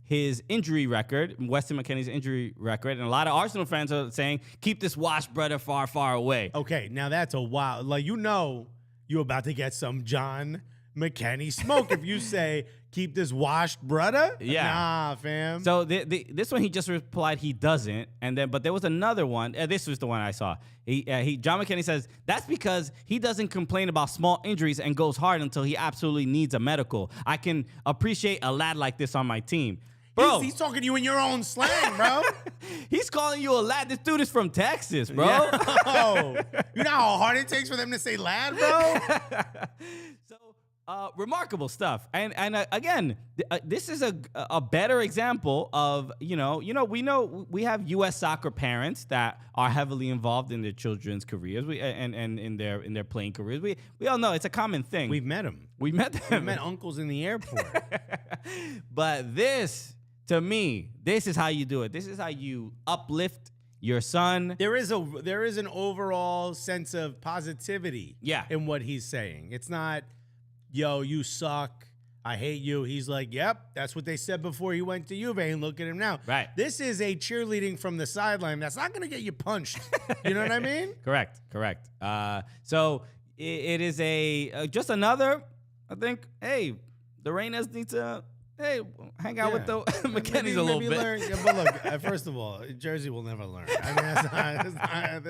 his injury record, Weston McKennie's injury record, and a lot of Arsenal fans are saying, keep this washed brother far, far away. Okay, now that's a wild, like, you're about to get some John McKennie smoke if you say, keep this washed brother? Yeah. Nah, fam. So this one, he just replied he doesn't. But there was another one. This was the one I saw. John McKennie says, that's because he doesn't complain about small injuries and goes hard until he absolutely needs a medical. I can appreciate a lad like this on my team. Bro, he's talking to you in your own slang, bro. He's calling you a lad. This dude is from Texas, bro. Yeah. You know how hard it takes for them to say lad, bro? Remarkable stuff, and again, this is a better example of we have U.S. soccer parents that are heavily involved in their children's careers, and in their playing careers. We all know it's a common thing. We've met them. We met them. We met uncles in the airport. But this, to me, this is how you do it. This is how you uplift your son. There is an overall sense of positivity. In what he's saying. It's not, yo, you suck, I hate you. He's like, yep, that's what they said before he went to Juve, and look at him now. Right. This is a cheerleading from the sideline that's not going to get you punched. You know what I mean? Correct. So it is just another, I think, hey, the Reynas need to, hang out with the McKennies a little bit. But look, first of all, Jersey will never learn. I mean,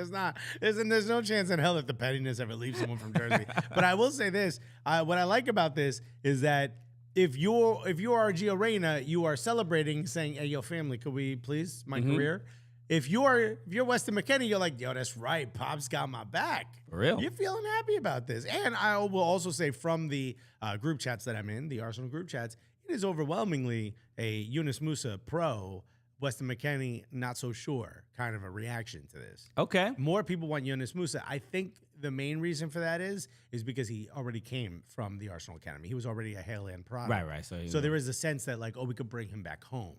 there's no chance in hell that the pettiness ever leaves someone from Jersey. But I will say this: what I like about this is that if you are Gio Reyna, you are celebrating, saying, "Hey, yo, family, could we please my career?" If you're Weston McKennie, you're like, yo, that's right, Pop's got my back. For real? You're feeling happy about this. And I will also say from the group chats that I'm in, the Arsenal group chats, it is overwhelmingly a Yunus Musa pro Weston McKennie, not so sure, kind of a reaction to this. Okay. More people want Yunus Musa. I think the main reason for that is because he already came from the Arsenal Academy. He was already a Hale End product. Right. So there is a sense that, like, we could bring him back home.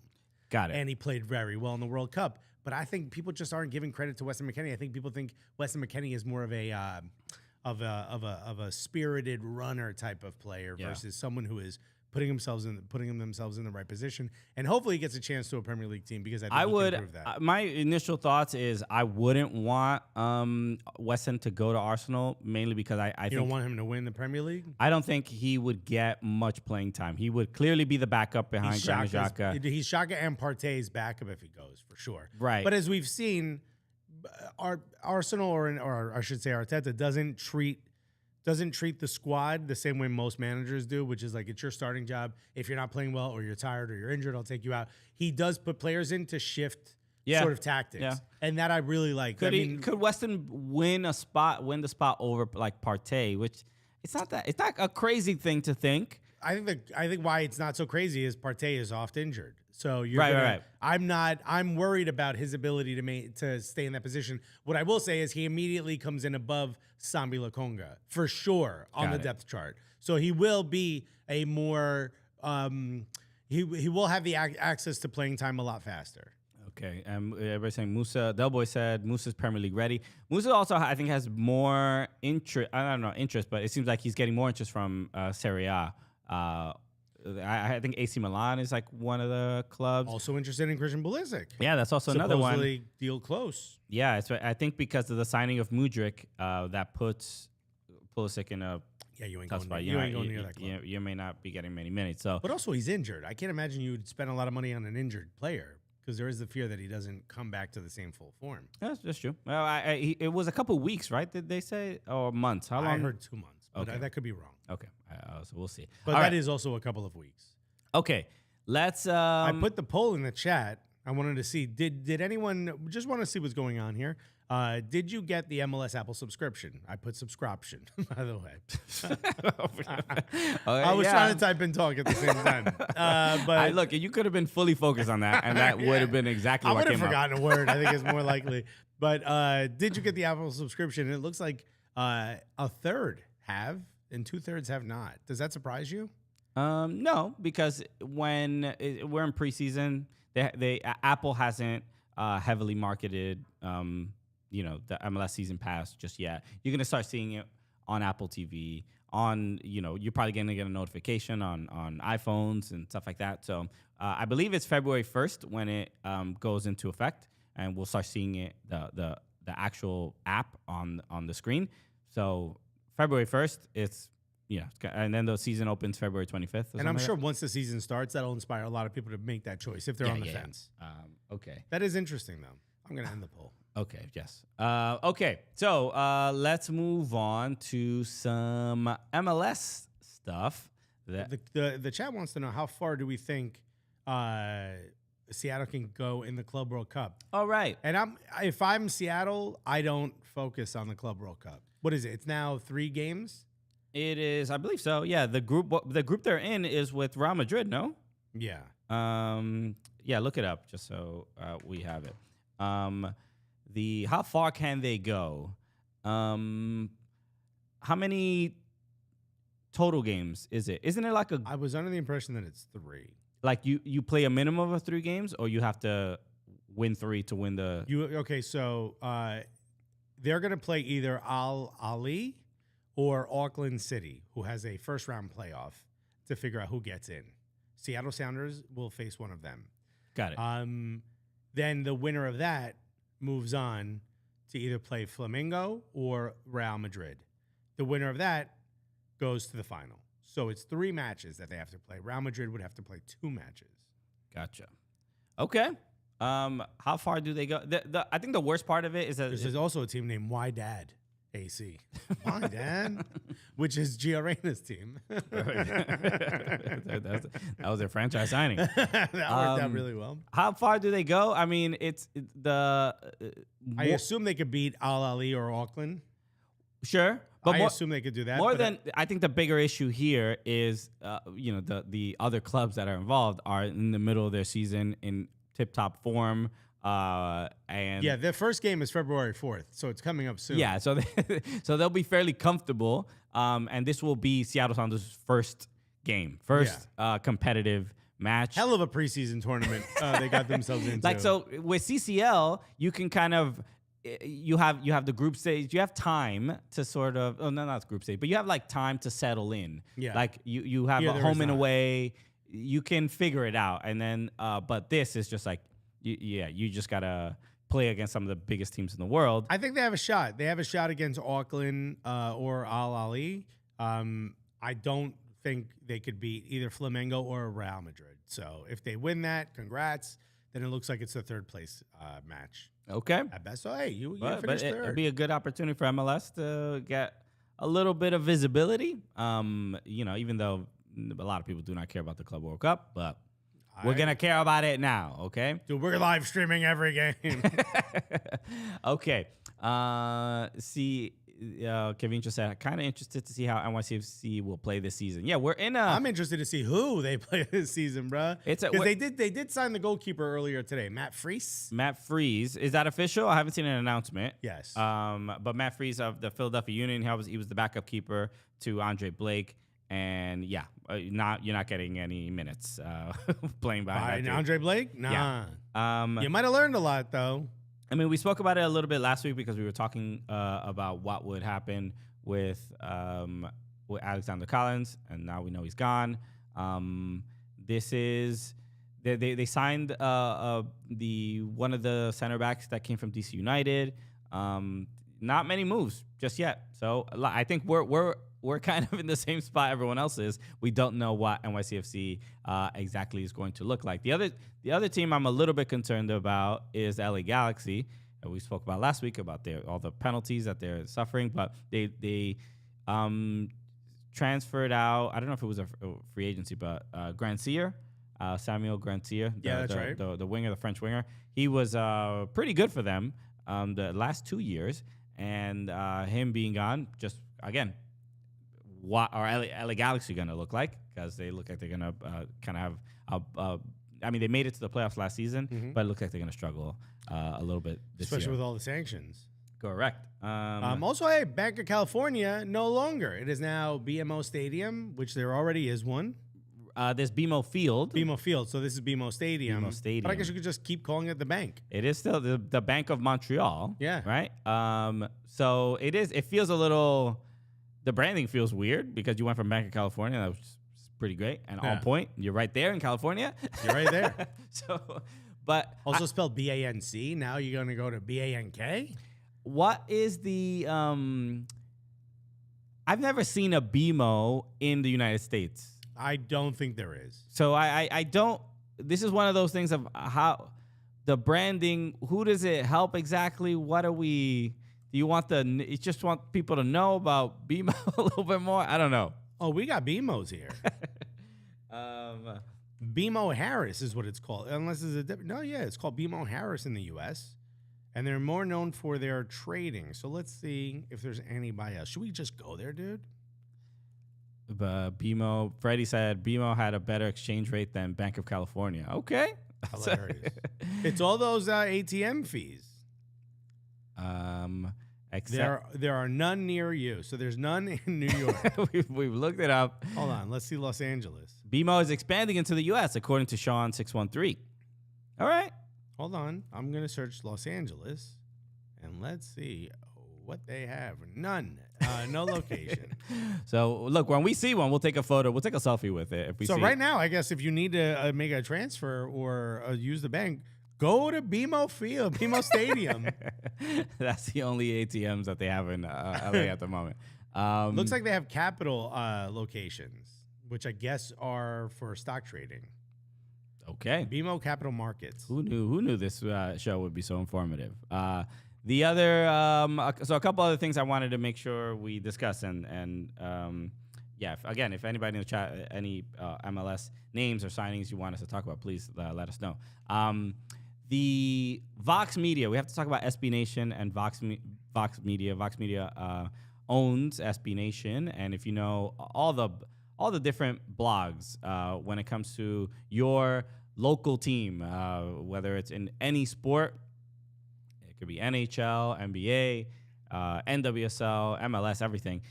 Got it. And he played very well in the World Cup. But I think people just aren't giving credit to Weston McKennie. I think people think Weston McKennie is more of a spirited runner type of player versus someone who is putting themselves in the right position, and hopefully he gets a chance to a Premier League team because I think he can improve that. My initial thoughts is I wouldn't want Weston to go to Arsenal, mainly because I think don't want him to win the Premier League. I don't think he would get much playing time. He would clearly be the backup behind Granit Xhaka. He's Xhaka and Partey's backup if he goes, for sure. Right. But as we've seen, our Arsenal or I should say Arteta doesn't treat the squad the same way most managers do, which is like, it's your starting job. If you're not playing well or you're tired or you're injured, I'll take you out. He does put players in to shift sort of tactics. Yeah. And that I really like. Could Weston win the spot over like Partey, which it's not a crazy thing to think. I think why it's not so crazy is Partey is oft injured. So you're right. I'm worried about his ability to stay in that position. What I will say is he immediately comes in above Sambi Lokonga for sure on the depth chart. So he will be a more he will have the access to playing time a lot faster. Okay, everybody's saying Musa. Del Boy said Musa's Premier League ready. Musa also, I think, has more interest. I don't know interest, but it seems like he's getting more interest from Serie A. I think AC Milan is like one of the clubs. Also interested in Christian Pulisic. Yeah, that's also another one. Supposedly deal close. Yeah, I think because of the signing of Mudryk, that puts Pulisic in a you ain't tough going spot. near that club. You may not be getting many minutes. So, but also he's injured. I can't imagine you would spend a lot of money on an injured player because there is the fear that he doesn't come back to the same full form. That's true. Well, it was a couple weeks, right? Did they say, or months? How long? I heard 2 months. But that could be wrong. Okay, so we'll see. But that is also a couple of weeks. Okay, let's. I put the poll in the chat. I wanted to see did anyone just want to see what's going on here. Did you get the MLS Apple subscription? I put subscription, by the way. I was trying to type and talk at the same time. But look, you could have been fully focused on that, and that would have been exactly what came up. I would have forgotten a word. I think it's more likely. But did you get the Apple subscription? It looks like a third have and 2/3 have not. Does that surprise you? No, because when we're in preseason, Apple hasn't heavily marketed, the MLS season pass just yet. You're gonna start seeing it on Apple TV. You're probably gonna get a notification on iPhones and stuff like that. So I believe it's February 1st when it goes into effect, and we'll start seeing it the actual app on the screen. So February 1st, and then the season opens February 25th. And I'm sure once the season starts, that'll inspire a lot of people to make that choice if they're on the fence. Okay. That is interesting, though. I'm going to end the poll. Okay, yes. Okay, so let's move on to some MLS stuff. The chat wants to know, how far do we think Seattle can go in the Club World Cup? All right. And if I'm Seattle, I don't focus on the Club World Cup. What is it? It's now 3 games? It is, I believe so. Yeah, the group they're in is with Real Madrid, no? Yeah. Yeah, look it up just so we have it. How far can they go? How many total games is it? Isn't it like I was under the impression that it's 3. Like you play a minimum of 3 games, or you have to win 3 to win the. So they're going to play either Al Ahly or Auckland City, who has a first-round playoff to figure out who gets in. Seattle Sounders will face one of them. Got it. Then the winner of that moves on to either play Flamengo or Real Madrid. The winner of that goes to the final. So it's 3 matches that they have to play. Real Madrid would have to play 2 matches. Gotcha. Okay. How far do they go? I think the worst part of it is that there's also a team named Why Dad AC. Why Dad? Which is Gio Reyna's team. that was their franchise signing. That worked out really well. How far do they go? I mean, I assume they could beat Al Ahly or Auckland. Sure. But I assume they could do that. I think the bigger issue here is, the other clubs that are involved are in the middle of their season in tip-top form. And yeah, their first game is February 4th, so it's coming up soon. Yeah, so so they'll be fairly comfortable. And this will be Seattle Sounders' first game, competitive match. Hell of a preseason tournament they got themselves into. Like, so with CCL, you can kind of you have the group stage. You have time to sort of not group stage, but you have like time to settle in. Yeah, like you have a home and away. You can figure it out, and then but this is just like you just gotta play against some of the biggest teams in the world. I think they have a shot. They have a shot against Auckland or Al Ahly. I don't think they could beat either Flamengo or Real Madrid. So if they win that, congrats. Then it looks like it's the third place match. Okay. At best. So, hey, you but finished third. It'd be a good opportunity for MLS to get a little bit of visibility. Even though a lot of people do not care about the Club World Cup, but we're going to care about it now, okay? Dude, we're live streaming every game. Okay. Kevin just said, kind of interested to see how NYCFC will play this season. Yeah, I'm interested to see who they play this season, bro. Because they did sign the goalkeeper earlier today, Matt Freese. Matt Freese. Is that official? I haven't seen an announcement. Yes. But Matt Freese of the Philadelphia Union, he was the backup keeper to Andre Blake. And yeah, you're not getting any minutes playing behind that Andre Blake? Nah. Yeah. You might have learned a lot, though. I mean, we spoke about it a little bit last week because we were talking about what would happen with Alexander Collins, and now we know he's gone. This is they signed one of the center backs that came from DC United. Not many moves just yet, so I think we're kind of in the same spot everyone else is. We don't know what NYCFC exactly is going to look like. The other team I'm a little bit concerned about is the LA Galaxy. We spoke about last week about all the penalties that they're suffering, but they transferred out. I don't know if it was a free agency, but Grancier, Samuel Grancier, that's right. The winger, the French winger. He was pretty good for them the last 2 years, and him being gone, just again. What are LA Galaxy going to look like? Because they look like they're going to kind of have they made it to the playoffs last season, but it looks like they're going to struggle a little bit this Especially year. with all the sanctions. Correct. Also, hey, Bank of California, no longer. It is now BMO Stadium, which there already is one. There's BMO Field. BMO Field, so this is BMO Stadium. BMO Stadium. But I guess you could just keep calling it the Bank. It is still the Bank of Montreal. Yeah. Right? So it is. It feels a little... The branding feels weird because you went from Bank of California, that was pretty great and on point. You're right there in California. You're right there. But also spelled BANC. Now you're going to go to BANK. What is the? I've never seen a BMO in the United States. I don't think there is. So I don't. This is one of those things of how the branding. Who does it help exactly? What are we? Do you just want people to know about BMO a little bit more? I don't know. Oh, we got BMOs here. BMO Harris is what it's called. Unless it's a different. No, yeah, it's called BMO Harris in the U.S. And they're more known for their trading. So let's see if there's anybody else. Should we just go there, dude? BMO, Freddie said BMO had a better exchange rate than Bank of California. Okay. Hilarious. It's all those ATM fees. There are none near you. So there's none in New York. we've looked it up. Hold on. Let's see Los Angeles. BMO is expanding into the U.S. according to Sean 613. All right. Hold on. I'm going to search Los Angeles and let's see what they have. None. No location. So look, when we see one, we'll take a photo. We'll take a selfie with it. If we see right now, I guess if you need to make a transfer or use the bank, go to BMO Field, BMO Stadium. That's the only ATMs that they have in LA at the moment. Looks like they have Capital locations, which I guess are for stock trading. Okay. BMO Capital Markets. Who knew this show would be so informative? The other, so a couple other things I wanted to make sure we discuss, and if anybody in the chat, any MLS names or signings you want us to talk about, please let us know. The Vox Media, we have to talk about SB Nation and Vox Media. Vox Media owns SB Nation, and if you know all the different blogs when it comes to your local team, whether it's in any sport. It could be NHL, NBA, NWSL, MLS, everything.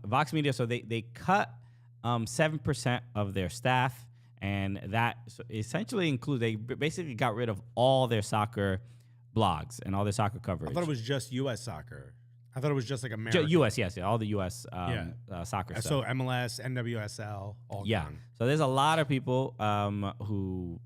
Vox Media, so they cut 7% of their staff, and that essentially includes, they basically got rid of all their soccer blogs and all their soccer coverage. I thought it was just U.S. soccer. I thought it was just like American. U.S., yes, all the U.S. Soccer stuff. So MLS, NWSL, all gone. So there's a lot of people who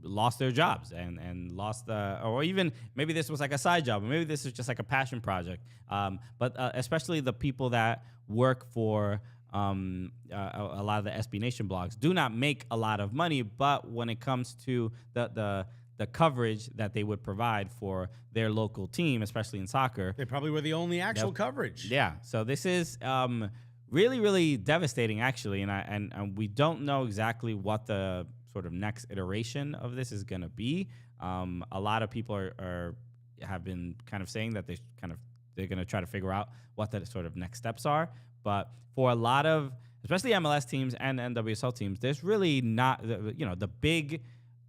lost their jobs and lost or even maybe this was like a side job, or maybe this is just like a passion project. But especially the people that work for a lot of the SB Nation blogs do not make a lot of money, but when it comes to the coverage that they would provide for their local team, especially in soccer, they probably were the only actual coverage. Yeah, so this is really, really devastating, actually, and we don't know exactly what the sort of next iteration of this is going to be. A lot of people have been kind of saying that they're going to try to figure out what the sort of next steps are. But for a lot of, especially MLS teams and NWSL teams, there's really not, the big,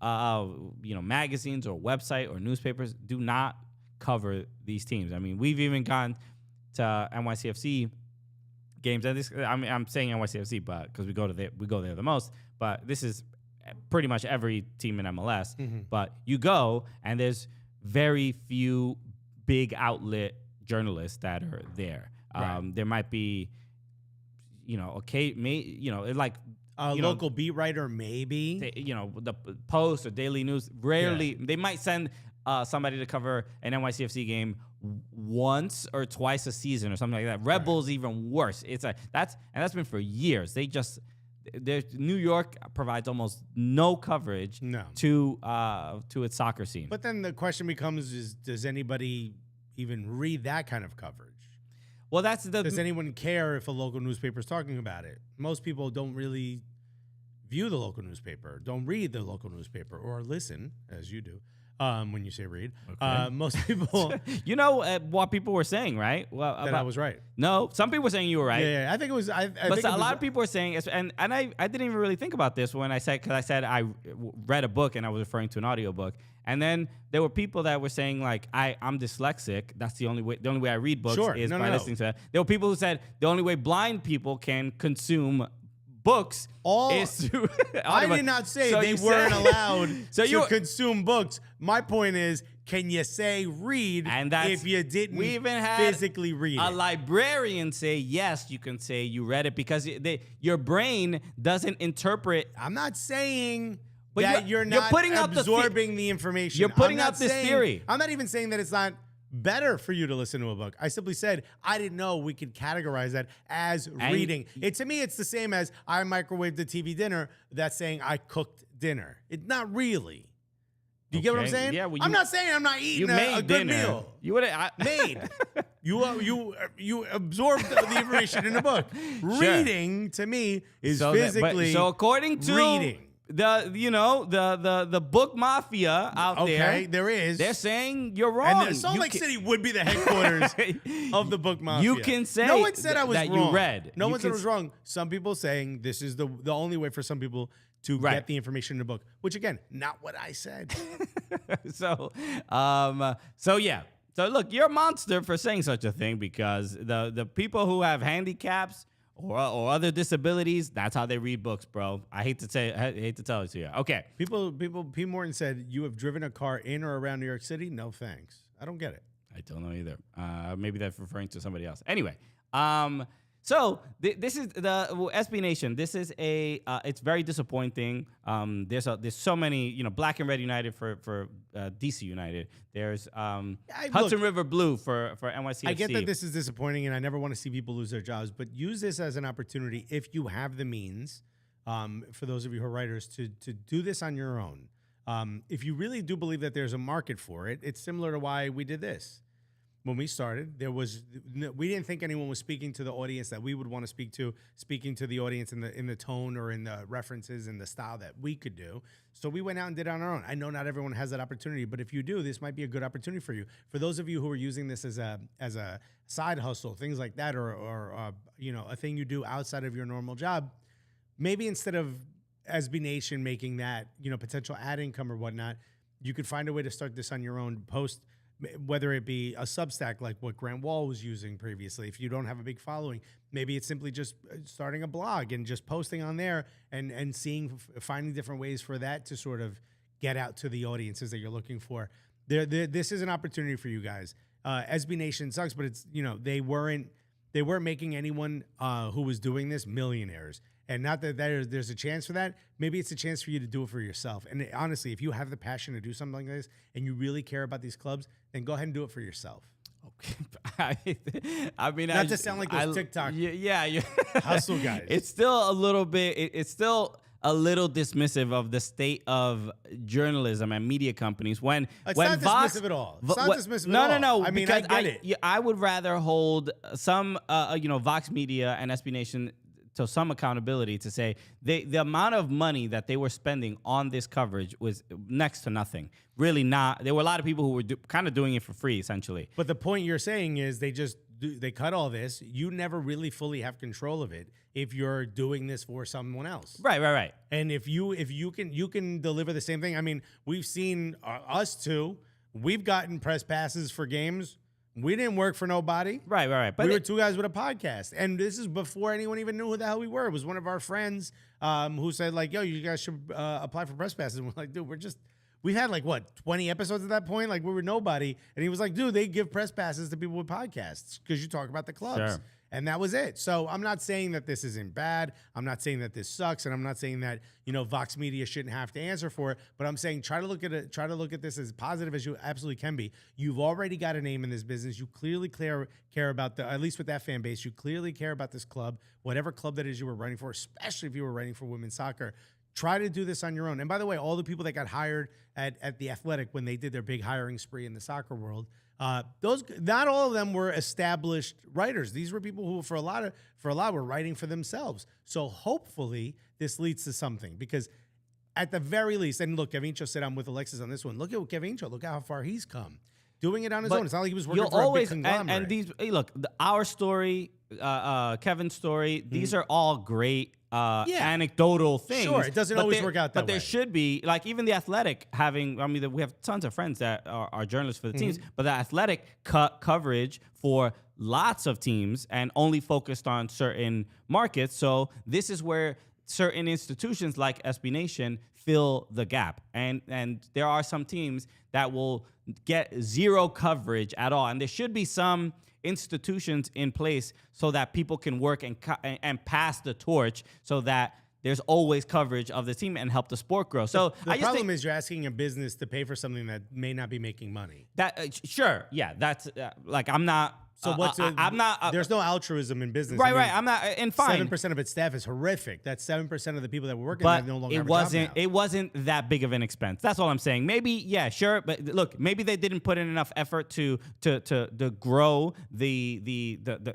magazines or website or newspapers do not cover these teams. I mean, we've even gone to NYCFC games, and I'm saying NYCFC, but because we go there the most. But this is pretty much every team in MLS. Mm-hmm. But you go, and there's very few big outlet journalists that are there. Right. There might be, local beat writer, maybe. The Post or Daily News. Rarely, they might send somebody to cover an NYCFC game once or twice a season or something like that. Rebels even worse. That's been for years. New York provides almost no coverage to its soccer scene. But then the question becomes: does anybody even read that kind of coverage? Well, does anyone care if a local newspaper is talking about it? Most people don't really view the local newspaper, don't read the local newspaper, or listen, as you do. When you say read, most people, what people were saying, right? Well, I was right. No, some people were saying you were right. Yeah, I think it was. But a lot of people were saying, and I didn't even really think about this when I said, because I said I read a book and I was referring to an audiobook, and then there were people that were saying like I'm dyslexic. That's the only way I read books is by listening to that. There were people who said the only way blind people can consume books is through I did not say they weren't allowed to consume books. My point is, can you say read if you didn't physically read a librarian say yes, you can say you read it because your brain doesn't interpret. I'm not saying that you're not absorbing the information. You're putting out this theory. I'm not even saying that it's not better for you to listen to a book. I simply said I didn't know we could categorize that as reading. To me, it's the same as I microwaved the TV dinner. That's saying I cooked dinner. It's not really. Do you get what I'm saying? Yeah. Well, I'm not saying I'm not eating a good meal. You would made. You absorbed the information in a book. Sure. Reading to me is physically. So according to reading. The book mafia out there. Okay, there is. They're saying you're wrong. And Salt Lake City would be the headquarters of the book mafia. You can say no one said I was that wrong. You read. No one said I was wrong. Some people saying this is the only way for some people to get the information in a book, which again, not what I said. So yeah. So look, you're a monster for saying such a thing because the people who have handicaps or other disabilities, that's how they read books, bro. I hate to tell it to you. Okay. P. Morton said, you have driven a car in or around New York City? No, thanks. I don't get it. I don't know either. Maybe that's referring to somebody else. Anyway, so this is the SB Nation. This is it's very disappointing. There's so many, Black and Red United for DC United. There's Hudson River Blue for NYCFC. I get that this is disappointing, and I never want to see people lose their jobs. But use this as an opportunity, if you have the means, for those of you who are writers, to do this on your own. If you really do believe that there's a market for it, it's similar to why we did this. When we started, we didn't think anyone was speaking to the audience that we would want to speak to, speaking to the audience in the tone or in the references and the style that we could do. So we went out and did it on our own. I know not everyone has that opportunity, but if you do, this might be a good opportunity for you. For those of you who are using this as a side hustle, things like that, or a thing you do outside of your normal job, maybe instead of SB Nation making that, potential ad income or whatnot, you could find a way to start this on your own. Post, whether it be a Substack like what Grant Wall was using previously. If you don't have a big following, maybe it's simply just starting a blog and just posting on there and finding different ways for that to sort of get out to the audiences that you're looking for. This is an opportunity for you guys. SB Nation sucks, but it's, they weren't making anyone who was doing this millionaires. And not that there's a chance for that. Maybe it's a chance for you to do it for yourself. And honestly, if you have the passion to do something like this and you really care about these clubs, then go ahead and do it for yourself. Okay. I mean, not to sound like those TikTok hustle guys. It's still a little bit. It's still a little dismissive of the state of journalism and media companies when not Vox, dismissive at all. It's not dismissive at all. No. I mean, I get it. I would rather hold some, Vox Media and SB Nation to some accountability to say the amount of money that they were spending on this coverage was next to nothing. Really not. There were a lot of people who were kind of doing it for free, essentially. But the point you're saying is they cut all this. You never really fully have control of it if you're doing this for someone else. Right. And if you can deliver the same thing. I mean, we've seen us too. We've gotten press passes for games. We didn't work for nobody. Right. But we were two guys with a podcast. And this is before anyone even knew who the hell we were. It was one of our friends who said, like, yo, you guys should apply for press passes. And we're like, dude, we had 20 episodes at that point? Like, we were nobody. And he was like, dude, they give press passes to people with podcasts because you talk about the clubs. Sure. And that was it. So I'm not saying that this isn't bad. I'm not saying that this sucks. And I'm not saying that, Vox Media shouldn't have to answer for it. But I'm saying try to look at this as positive as you absolutely can be. You've already got a name in this business. You clearly care about at least with that fan base, you clearly care about this club, whatever club that is you were running for, especially if you were running for women's soccer. Try to do this on your own. And by the way, all the people that got hired at the Athletic when they did their big hiring spree in the soccer world, those not all of them were established writers. These were people who, for a lot, were writing for themselves. So hopefully this leads to something, because at the very least, and look, Gavincho said I'm with Alexis on this one. Look at Gavincho. Look how far he's come, doing it on his own. It's not like he was working for a big conglomerate. And these, our story, Kevin's story, these are all great. Anecdotal things. Sure, it doesn't always work out that way. But there should be, like, even the Athletic having, we have tons of friends that are journalists for the teams, but the Athletic cut coverage for lots of teams and only focused on certain markets. So this is where certain institutions like SB Nation fill the gap. And there are some teams that will get zero coverage at all. And there should be some institutions in place so that people can work and pass the torch so that there's always coverage of the team and help the sport grow. So the problem is you're asking a business to pay for something that may not be making money. Sure. Yeah. That's I'm not. So I'm not. There's no altruism in business. Right. I'm not. And fine. 7% of its staff is horrific. That's 7% of the people that were working there no longer have a job now. It wasn't that big of an expense. That's all I'm saying. Maybe, yeah, sure. But look, maybe they didn't put in enough effort to grow the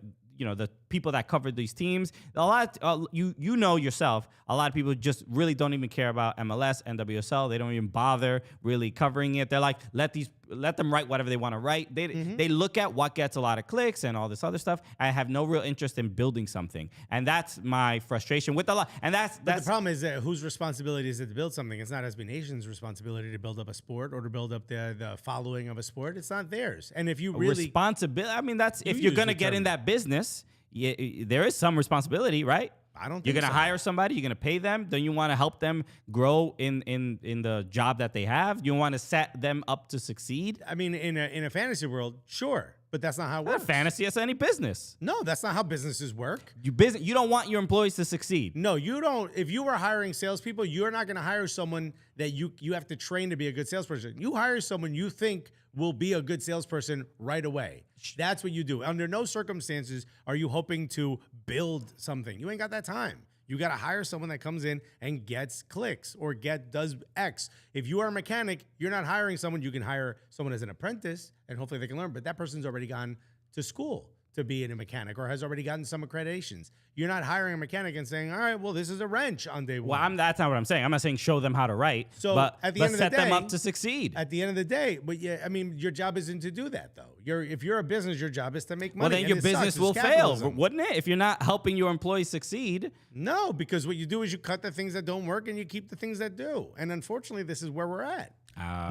people that covered these teams. A lot, you know yourself, a lot of people just really don't even care about MLS and WSL. They don't even bother really covering it. They're like, let them write whatever they want to write. They look at what gets a lot of clicks and all this other stuff. I have no real interest in building something, and that's my frustration with a lot. And that's the problem is that whose responsibility is it to build something? It's not SB Nation's responsibility to build up a sport or to build up the following of a sport. It's not theirs. And if you really responsibility, that's if you're gonna get in that business. Yeah, there is some responsibility, right? I don't think you're going to so. hire somebody, you're going to pay them, then you want to help them grow in the job that they have. You want to set them up to succeed. I mean, in a fantasy world, sure, but that's not how it works. Not fantasy, it's any business. No, that's not how businesses work. You don't want your employees to succeed. No, you don't. If you were hiring salespeople, you're not going to hire someone that you have to train to be a good salesperson. You hire someone you think will be a good salesperson right away. That's what you do. Under no circumstances are you hoping to build something. You ain't got that time. You got to hire someone that comes in and gets clicks or does X. If you are a mechanic, you're not hiring someone. You can hire someone as an apprentice and hopefully they can learn, but that person's already gone to school. to be a mechanic or has already gotten some accreditations. You're not hiring a mechanic and saying, all right, well, this is a wrench on day one. Well, that's not what I'm saying. I'm not saying show them how to write, so but at the end of the set day, them up to succeed. At the end of the day, but yeah, I mean, your job isn't to do that, though. If you're a business, your job is to make money. Well, then your business will fail, wouldn't it? If you're not helping your employees succeed. No, because what you do is you cut the things that don't work and you keep the things that do. And unfortunately, this is where we're at.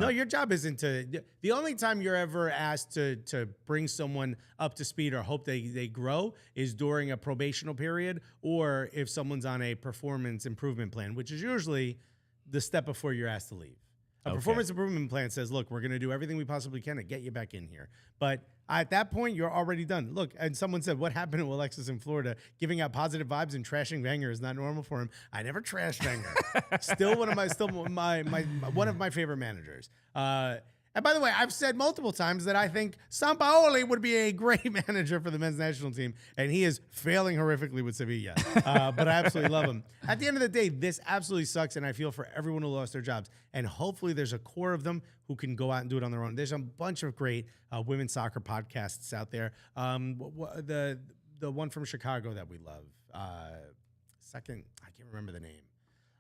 No, your job isn't to. The only time you're ever asked to bring someone up to speed or hope they grow is during a probational period or if someone's on a performance improvement plan, which is usually the step before you're asked to leave. A performance improvement plan says, look, we're going to do everything we possibly can to get you back in here. But at that point, you're already done. Look, and someone said, what happened to Alexis in Florida? Giving out positive vibes and trashing Wenger is not normal for him. I never trashed Wenger. Still one of my favorite managers. And by the way, I've said multiple times that I think Sampaoli would be a great manager for the men's national team, and he is failing horrifically with Sevilla. But I absolutely love him. At the end of the day, this absolutely sucks, and I feel for everyone who lost their jobs. And hopefully there's a core of them who can go out and do it on their own. There's a bunch of great women's soccer podcasts out there. The one from Chicago that we love. I can't remember the name.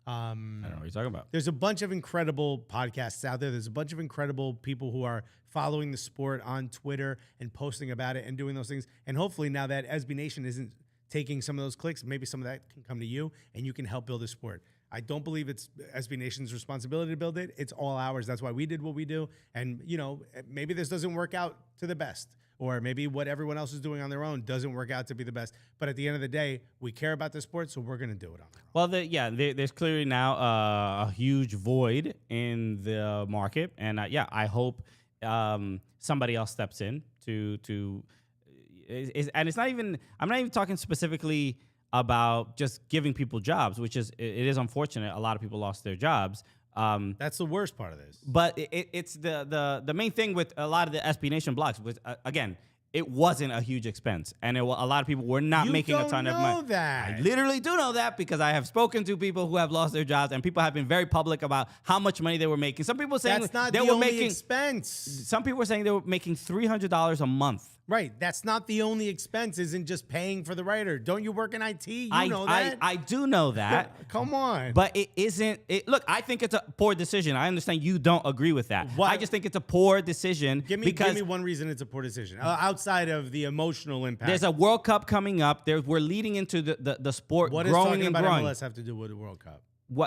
I don't know what you're talking about. There's a bunch of incredible podcasts out there. There's a bunch of incredible people who are following the sport on Twitter and posting about it and doing those things. And hopefully now that SB Nation isn't taking some of those clicks, maybe some of that can come to you and you can help build the sport. I don't believe it's SB Nation's responsibility to build it. It's all ours. That's why we did what we do. And, maybe this doesn't work out to the best. Or maybe what everyone else is doing on their own doesn't work out to be the best. But at the end of the day, we care about the sport, so we're going to do it on our own. Well, there's clearly now a huge void in the market. And, I hope somebody else steps in and it's not even, I'm not even talking specifically about just giving people jobs, which is, it is unfortunate. A lot of people lost their jobs. That's the worst part of this. But it's the main thing with a lot of the SB Nation blogs was, again, it wasn't a huge expense. And a lot of people were not making a ton of money. You don't know that. I literally do know that because I have spoken to people who have lost their jobs and people have been very public about how much money they were making. Some people saying that's not they the were only making expense. Some people were saying they were making $300 a month. Right. That's not the only expense, isn't just paying for the writer. Don't you work in IT? You know that. I do know that. Come on. But it isn't. Look, I think it's a poor decision. I understand you don't agree with that. What? I just think it's a poor decision. Give me one reason it's a poor decision. Outside of the emotional impact. There's a World Cup coming up. We're leading into the sport what growing does and talking growing. about MLS have to do with the World Cup?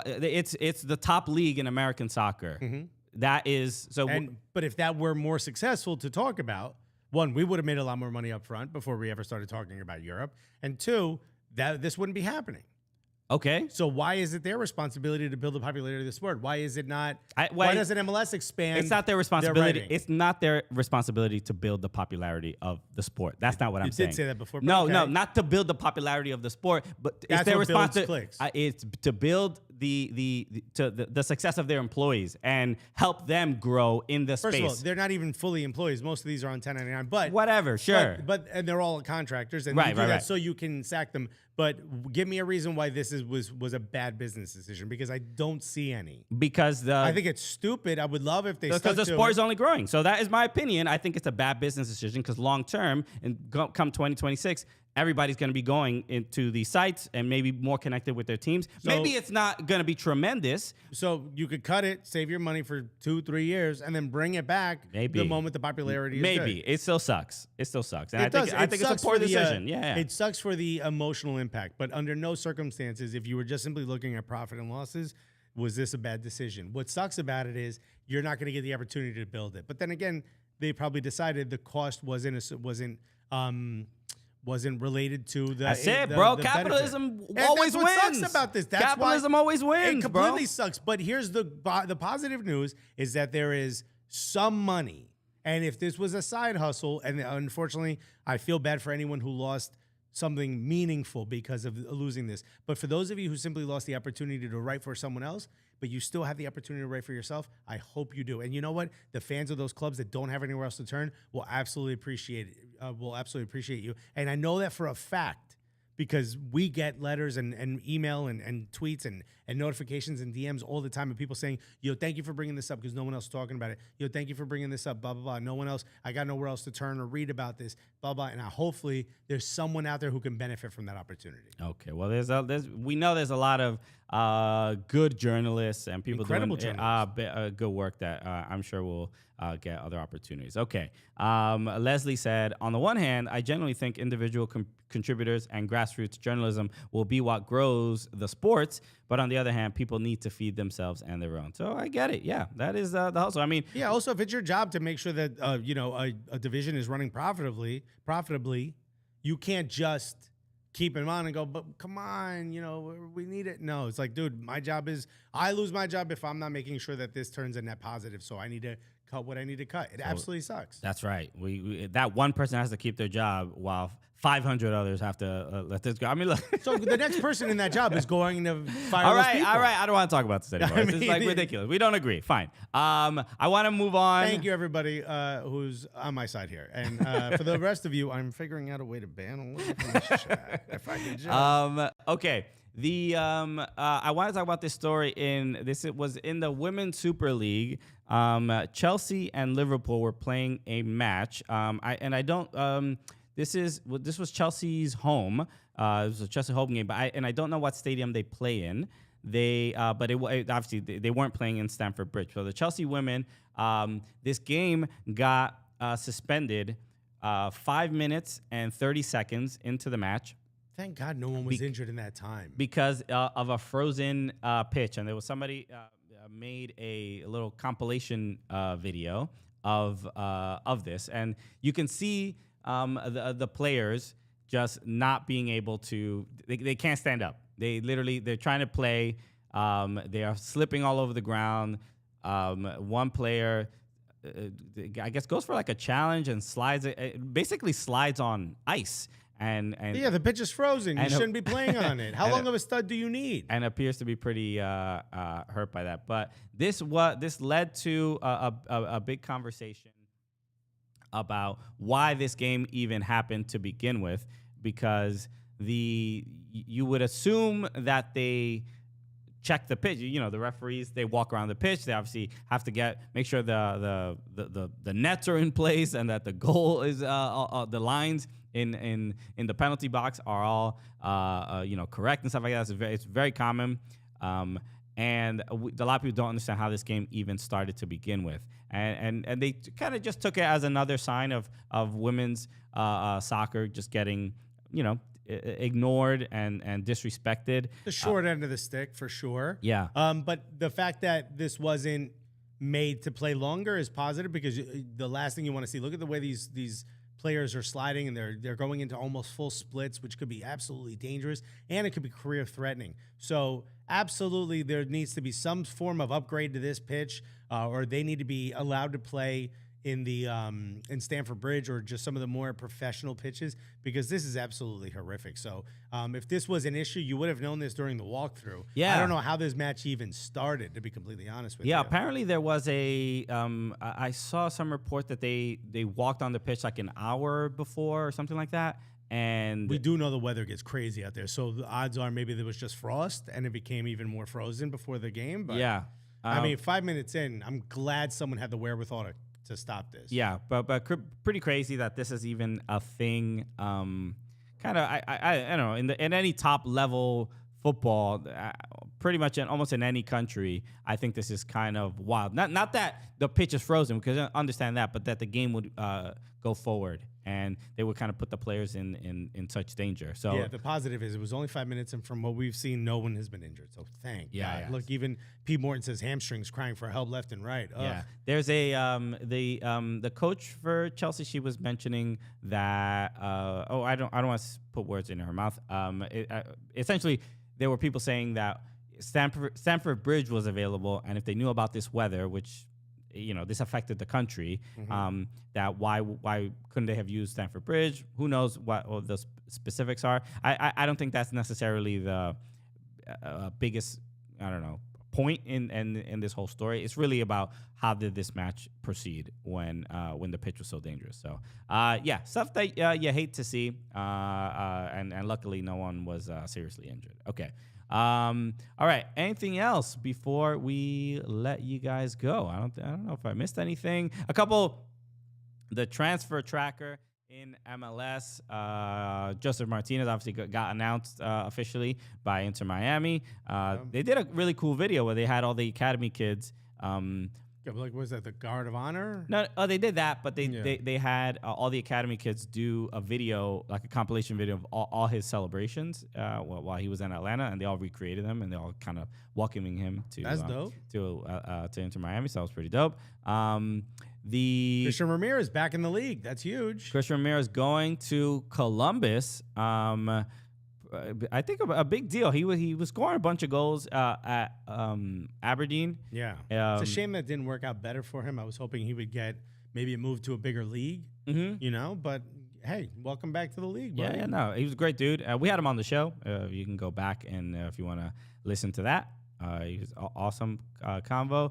It's the top league in American soccer. Mm-hmm. That is so. But if that were more successful to talk about, one, we would have made a lot more money up front before we ever started talking about Europe. And two, that this wouldn't be happening. Okay. So why is it their responsibility to build the popularity of the sport? Why is it not? Why doesn't MLS expand? It's not their responsibility. It's not their responsibility to build the popularity of the success. That's not what I'm saying. You did say that before. No, okay. no, not to build the popularity of the sport, but that's it's their responsibility. It's to build the success of their employees and help them grow in the space. First of all, they're not even fully employees. Most of these are on 1099. But whatever, sure. But they're all contractors, and right. So you can sack them. But give me a reason why this was a bad business decision, because I don't see any. Because I think it's stupid. I would love if they stuck to it. Because the sport is only growing. So that is my opinion. I think it's a bad business decision because long term, and come 2026, everybody's going to be going into these sites and maybe more connected with their teams. So, maybe it's not going to be tremendous. So you could cut it, save your money for 2-3 years, and then bring it back the moment the popularity is maybe. good. It still sucks. It still sucks. And I think it's a poor decision. It sucks for the emotional impact. But under no circumstances, if you were just simply looking at profit and losses, was this a bad decision? What sucks about it is you're not going to get the opportunity to build it. But then again, they probably decided the cost wasn't related to the. That's it, bro. Capitalism always wins. What sucks about this? That's Capitalism always wins, it completely sucks. But here's the positive news is that there is some money. And if this was a side hustle, and unfortunately, I feel bad for anyone who lost something meaningful because of losing this. But for those of you who simply lost the opportunity to write for someone else, but you still have the opportunity to write for yourself, I hope you do. And you know what? The fans of those clubs that don't have anywhere else to turn will absolutely appreciate it. Will absolutely appreciate you. And I know that for a fact because we get letters and email and tweets and notifications and DMs all the time of people saying, yo, thank you for bringing this up because no one else is talking about it. Yo, thank you for bringing this up, blah, blah, blah. No one else, I got nowhere else to turn or read about this, blah, blah. And hopefully there's someone out there who can benefit from that opportunity. Okay, well, we know there's a lot of good journalists and people Incredible doing good work that I'm sure will get other opportunities. Okay, Leslie said, on the one hand, I generally think individual contributors and grassroots journalism will be what grows the sports, but on the other hand, people need to feed themselves and their own. So I get it. Yeah, that is the hustle. I mean, yeah. Also, if it's your job to make sure that a division is running profitably, you can't just keep him on and go, but come on, we need it. No, it's like, dude, my job is, I lose my job if I'm not making sure that this turns a net positive. So I need to cut what I need to cut. It absolutely sucks. That's right. We that one person has to keep their job while 500 others have to let this go. I mean, look. So the next person in that job is going to fire all those right, people. All right. I don't want to talk about this anymore. It's like ridiculous. We don't agree. Fine. I want to move on. Thank you, everybody who's on my side here. And for the rest of you, I'm figuring out a way to ban a little from this chat, if I could just. Okay. I want to talk about this story it was in the Women's Super League. Chelsea and Liverpool were playing a match. This was Chelsea's home. It was a Chelsea home game, but I don't know what stadium they play in. Obviously they weren't playing in Stamford Bridge. So the Chelsea women, this game got suspended 5 minutes and 30 seconds into the match. Thank God no one was injured in that time. Because of a frozen pitch. And there was somebody made a little compilation video of this. And you can see the players just not being able to, they can't stand up. They're trying to play. They are slipping all over the ground. One player, I guess, goes for like a challenge and basically slides on ice. And yeah, the pitch is frozen. You shouldn't be playing on it. How long of a stud do you need? And appears to be pretty hurt by that. But this led to a big conversation about why this game even happened to begin with, because you would assume that they check the pitch. The referees, they walk around the pitch. They obviously have to make sure the nets are in place and that the goal is the lines in the penalty box are all correct and stuff like that. It's very common, and a lot of people don't understand how this game even started to begin with, and they kind of just took it as another sign of women's soccer just getting ignored and disrespected. The short end of the stick for sure. Yeah. But the fact that this wasn't made to play longer is positive, because the last thing you want to see, look at the way these players are sliding, and they're going into almost full splits, which could be absolutely dangerous, and it could be career threatening. So absolutely there needs to be some form of upgrade to this pitch, or they need to be allowed to play in the in Stamford Bridge or just some of the more professional pitches, because this is absolutely horrific. So if this was an issue, you would have known this during the walkthrough. Yeah. I don't know how this match even started, to be completely honest with you. Yeah, apparently there was I saw some report that they walked on the pitch like an hour before or something like that. And we do know the weather gets crazy out there. So the odds are maybe there was just frost and it became even more frozen before the game. But yeah. I mean, 5 minutes in, I'm glad someone had the wherewithal to stop this. Yeah, but pretty crazy that this is even a thing. Kind of, I don't know, in any top level football, pretty much almost in any country, I think this is kind of wild. Not that the pitch is frozen, because I understand that, but that the game would go forward and they would kind of put the players in such danger. So yeah, the positive is it was only 5 minutes, and from what we've seen, no one has been injured. So thank God. Yeah. Look, even P. Morton says hamstrings, crying for help left and right. Ugh. Yeah, there's the coach for Chelsea. She was mentioning that. I don't want to put words in her mouth. Essentially, there were people saying that Stamford Bridge was available, and if they knew about this weather, which this affected the country, that why couldn't they have used Stamford Bridge? Who knows what all the specifics are? I don't think that's necessarily the biggest, I don't know, point in this whole story. It's really about how did this match proceed when the pitch was so dangerous. So stuff that you hate to see, and luckily no one was seriously injured. Okay. All right. Anything else before we let you guys go? I don't know if I missed anything. The transfer tracker in MLS, Joseph Martinez obviously got announced officially by Inter Miami. They did a really cool video where they had all the academy kids. Like, was that the Guard of Honor? No, they did that, but they had all the academy kids do a video, like a compilation video of all his celebrations while he was in Atlanta, and they all recreated them, and they all kind of welcoming him to That's dope. to Inter Miami. So that was pretty dope. Christian Ramirez back in the league. That's huge. Christian Ramirez going to Columbus. I think a big deal. He was scoring a bunch of goals at Aberdeen. Yeah, it's a shame that didn't work out better for him. I was hoping he would get maybe a move to a bigger league. Mm-hmm. But hey, welcome back to the league, buddy. Yeah, no, he was a great dude. We had him on the show. You can go back and if you want to listen to that, he was awesome convo.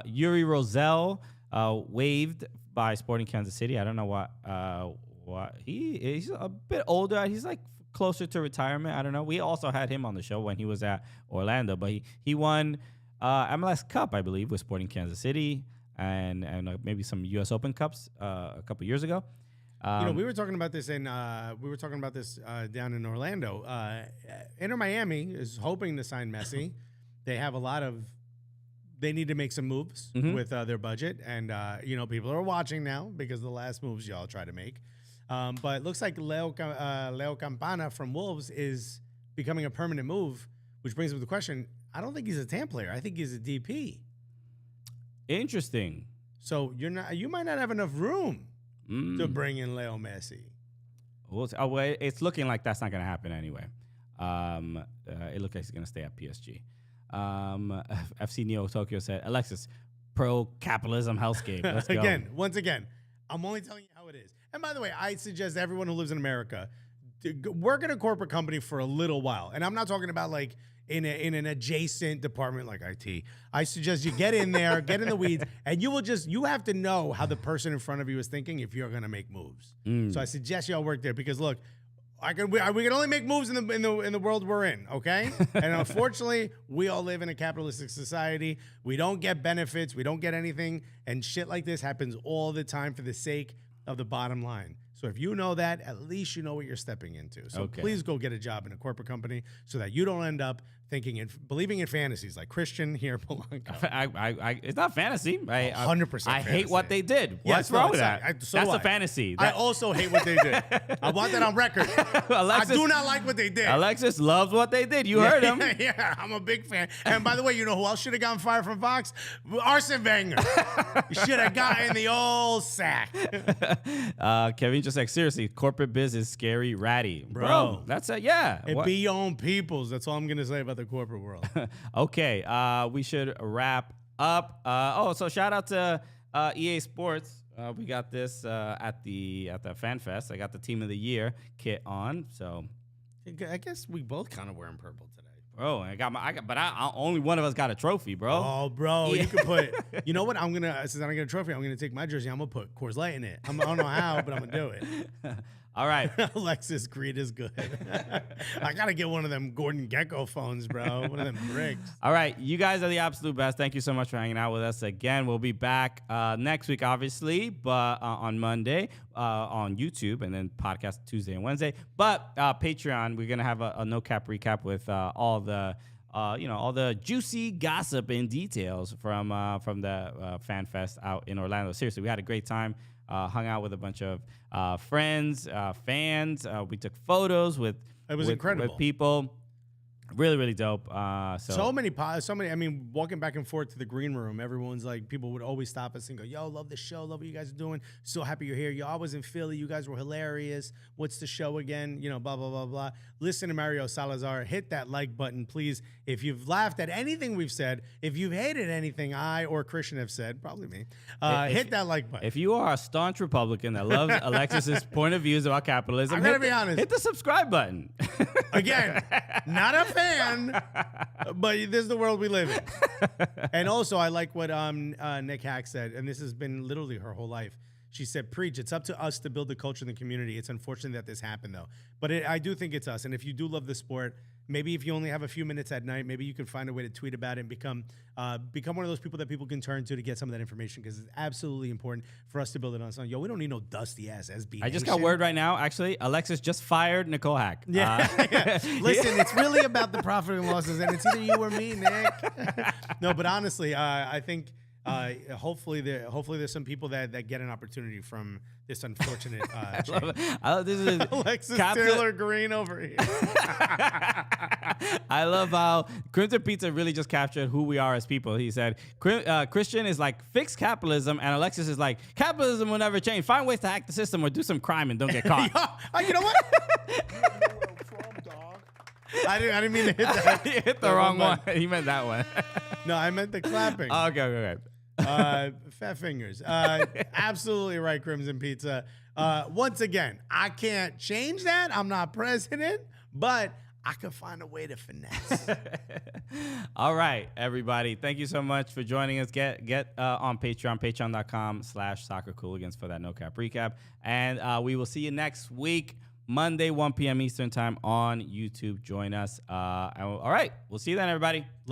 Yuri Rosell waived by Sporting Kansas City. I don't know what he's a bit older. He's like closer to retirement. I don't know. We also had him on the show when he was at Orlando, but he won MLS Cup, I believe, with Sporting Kansas City and maybe some U.S. Open Cups a couple years ago. We were talking about this down in Orlando. Inter Miami is hoping to sign Messi. They have they need to make some moves with their budget, and people are watching now because of the last moves y'all try to make. But it looks like Leo Campana from Wolves is becoming a permanent move, which brings up the question. I don't think he's a TAM player. I think he's a DP. Interesting. So you might not have enough room to bring in Leo Messi. Well, it's looking like that's not going to happen anyway. It looks like he's going to stay at PSG. FC Neo Tokyo said, Alexis, pro-capitalism hellscape. Let's go. Once again, I'm only telling you how it is. And by the way, I suggest everyone who lives in America work in a corporate company for a little while. And I'm not talking about like in an adjacent department like IT. I suggest you get in there, get in the weeds, and you have to know how the person in front of you is thinking if you're going to make moves. So I suggest y'all work there because look, we can only make moves in the world we're in, okay? And unfortunately, we all live in a capitalistic society. We don't get benefits, we don't get anything, and shit like this happens all the time for the sake of the bottom line. So if you know that, at least you know what you're stepping into. So please go get a job in a corporate company so that you don't end up thinking and believing in fantasies like Christian here. It's not fantasy. 100%. I hate what they did. What's wrong with that? That's a fantasy. I also hate what they did. I want that on record. I do not like what they did. Alexis loves what they did. You heard him. Yeah, I'm a big fan. And by the way, you know who else should have gotten fired from Vox? Arsene Wenger. You should have gotten the old sack. Kevin just like, seriously, corporate biz is scary, ratty. Bro, that's it. Yeah. It be your own peoples. That's all I'm going to say about the corporate world. Okay. We should wrap up. So shout out to EA Sports. We got this at the Fan Fest. I got the Team of the Year kit on. So I guess we both kind of wearing purple today. Bro, only one of us got a trophy, bro. Oh, bro, you can put. You know what? Since I don't get a trophy, I'm gonna take my jersey. I'm gonna put Coors Light in it. I don't know how, but I'm gonna do it. All right. Alexis, greed is good. I got to get one of them Gordon Gekko phones, bro. One of them bricks. All right. You guys are the absolute best. Thank you so much for hanging out with us again. We'll be back next week, obviously, but on Monday on YouTube, and then podcast Tuesday and Wednesday. But Patreon, we're going to have a no-cap recap with all the juicy gossip and details from the Fan Fest out in Orlando. Seriously, we had a great time. Hung out with a bunch of friends, fans. We took photos with incredible with people. Really, really dope. So many. I mean, walking back and forth to the green room, everyone's like, people would always stop us and go, "Yo, love the show. Love what you guys are doing. So happy you're here. Yo, I was in Philly. You guys were hilarious. What's the show again? Blah blah blah blah." Listen to Mario Salazar. Hit that like button, please. If you've laughed at anything we've said, if you've hated anything I or Christian have said, probably me, hit that like button. If you are a staunch Republican that loves Alexis's point of views about capitalism, I gotta be honest. Hit the subscribe button. Again, not a fan fan, but this is the world we live in. And also, I like what Nick Hack said, and this has been literally her whole life. She said, preach. It's up to us to build the culture in the community. It's unfortunate that this happened, though. But I do think it's us. And if you do love the sport, maybe if you only have a few minutes at night, maybe you can find a way to tweet about it and become one of those people that people can turn to get some of that information, because it's absolutely important for us to build it on something. Yo, we don't need no dusty-ass SB I just got word right now, actually. Alexis just fired Nicole Hack. Yeah. Listen, it's really about the profit and losses, and it's either you or me, Nick. No, but honestly, I think... hopefully there's some people that get an opportunity from this unfortunate change. This is Alexis Taylor Green over here. I love how Crimson Pizza really just captured who we are as people. He said Christian is like, fix capitalism, and Alexis is like, capitalism will never change. Find ways to hack the system or do some crime and don't get caught. You know what? I didn't mean to hit that. You hit the wrong one. He meant that one. No, I meant the clapping. Okay. Fat fingers. Absolutely right, Crimson Pizza. Once again, I can't change that. I'm not president, but I could find a way to finesse. All right, everybody. Thank you so much for joining us. Get on Patreon, patreon.com/soccercooligans for that No Cap recap. And we will see you next week, Monday, 1 p.m. Eastern time on YouTube. Join us. All right. We'll see you then, everybody.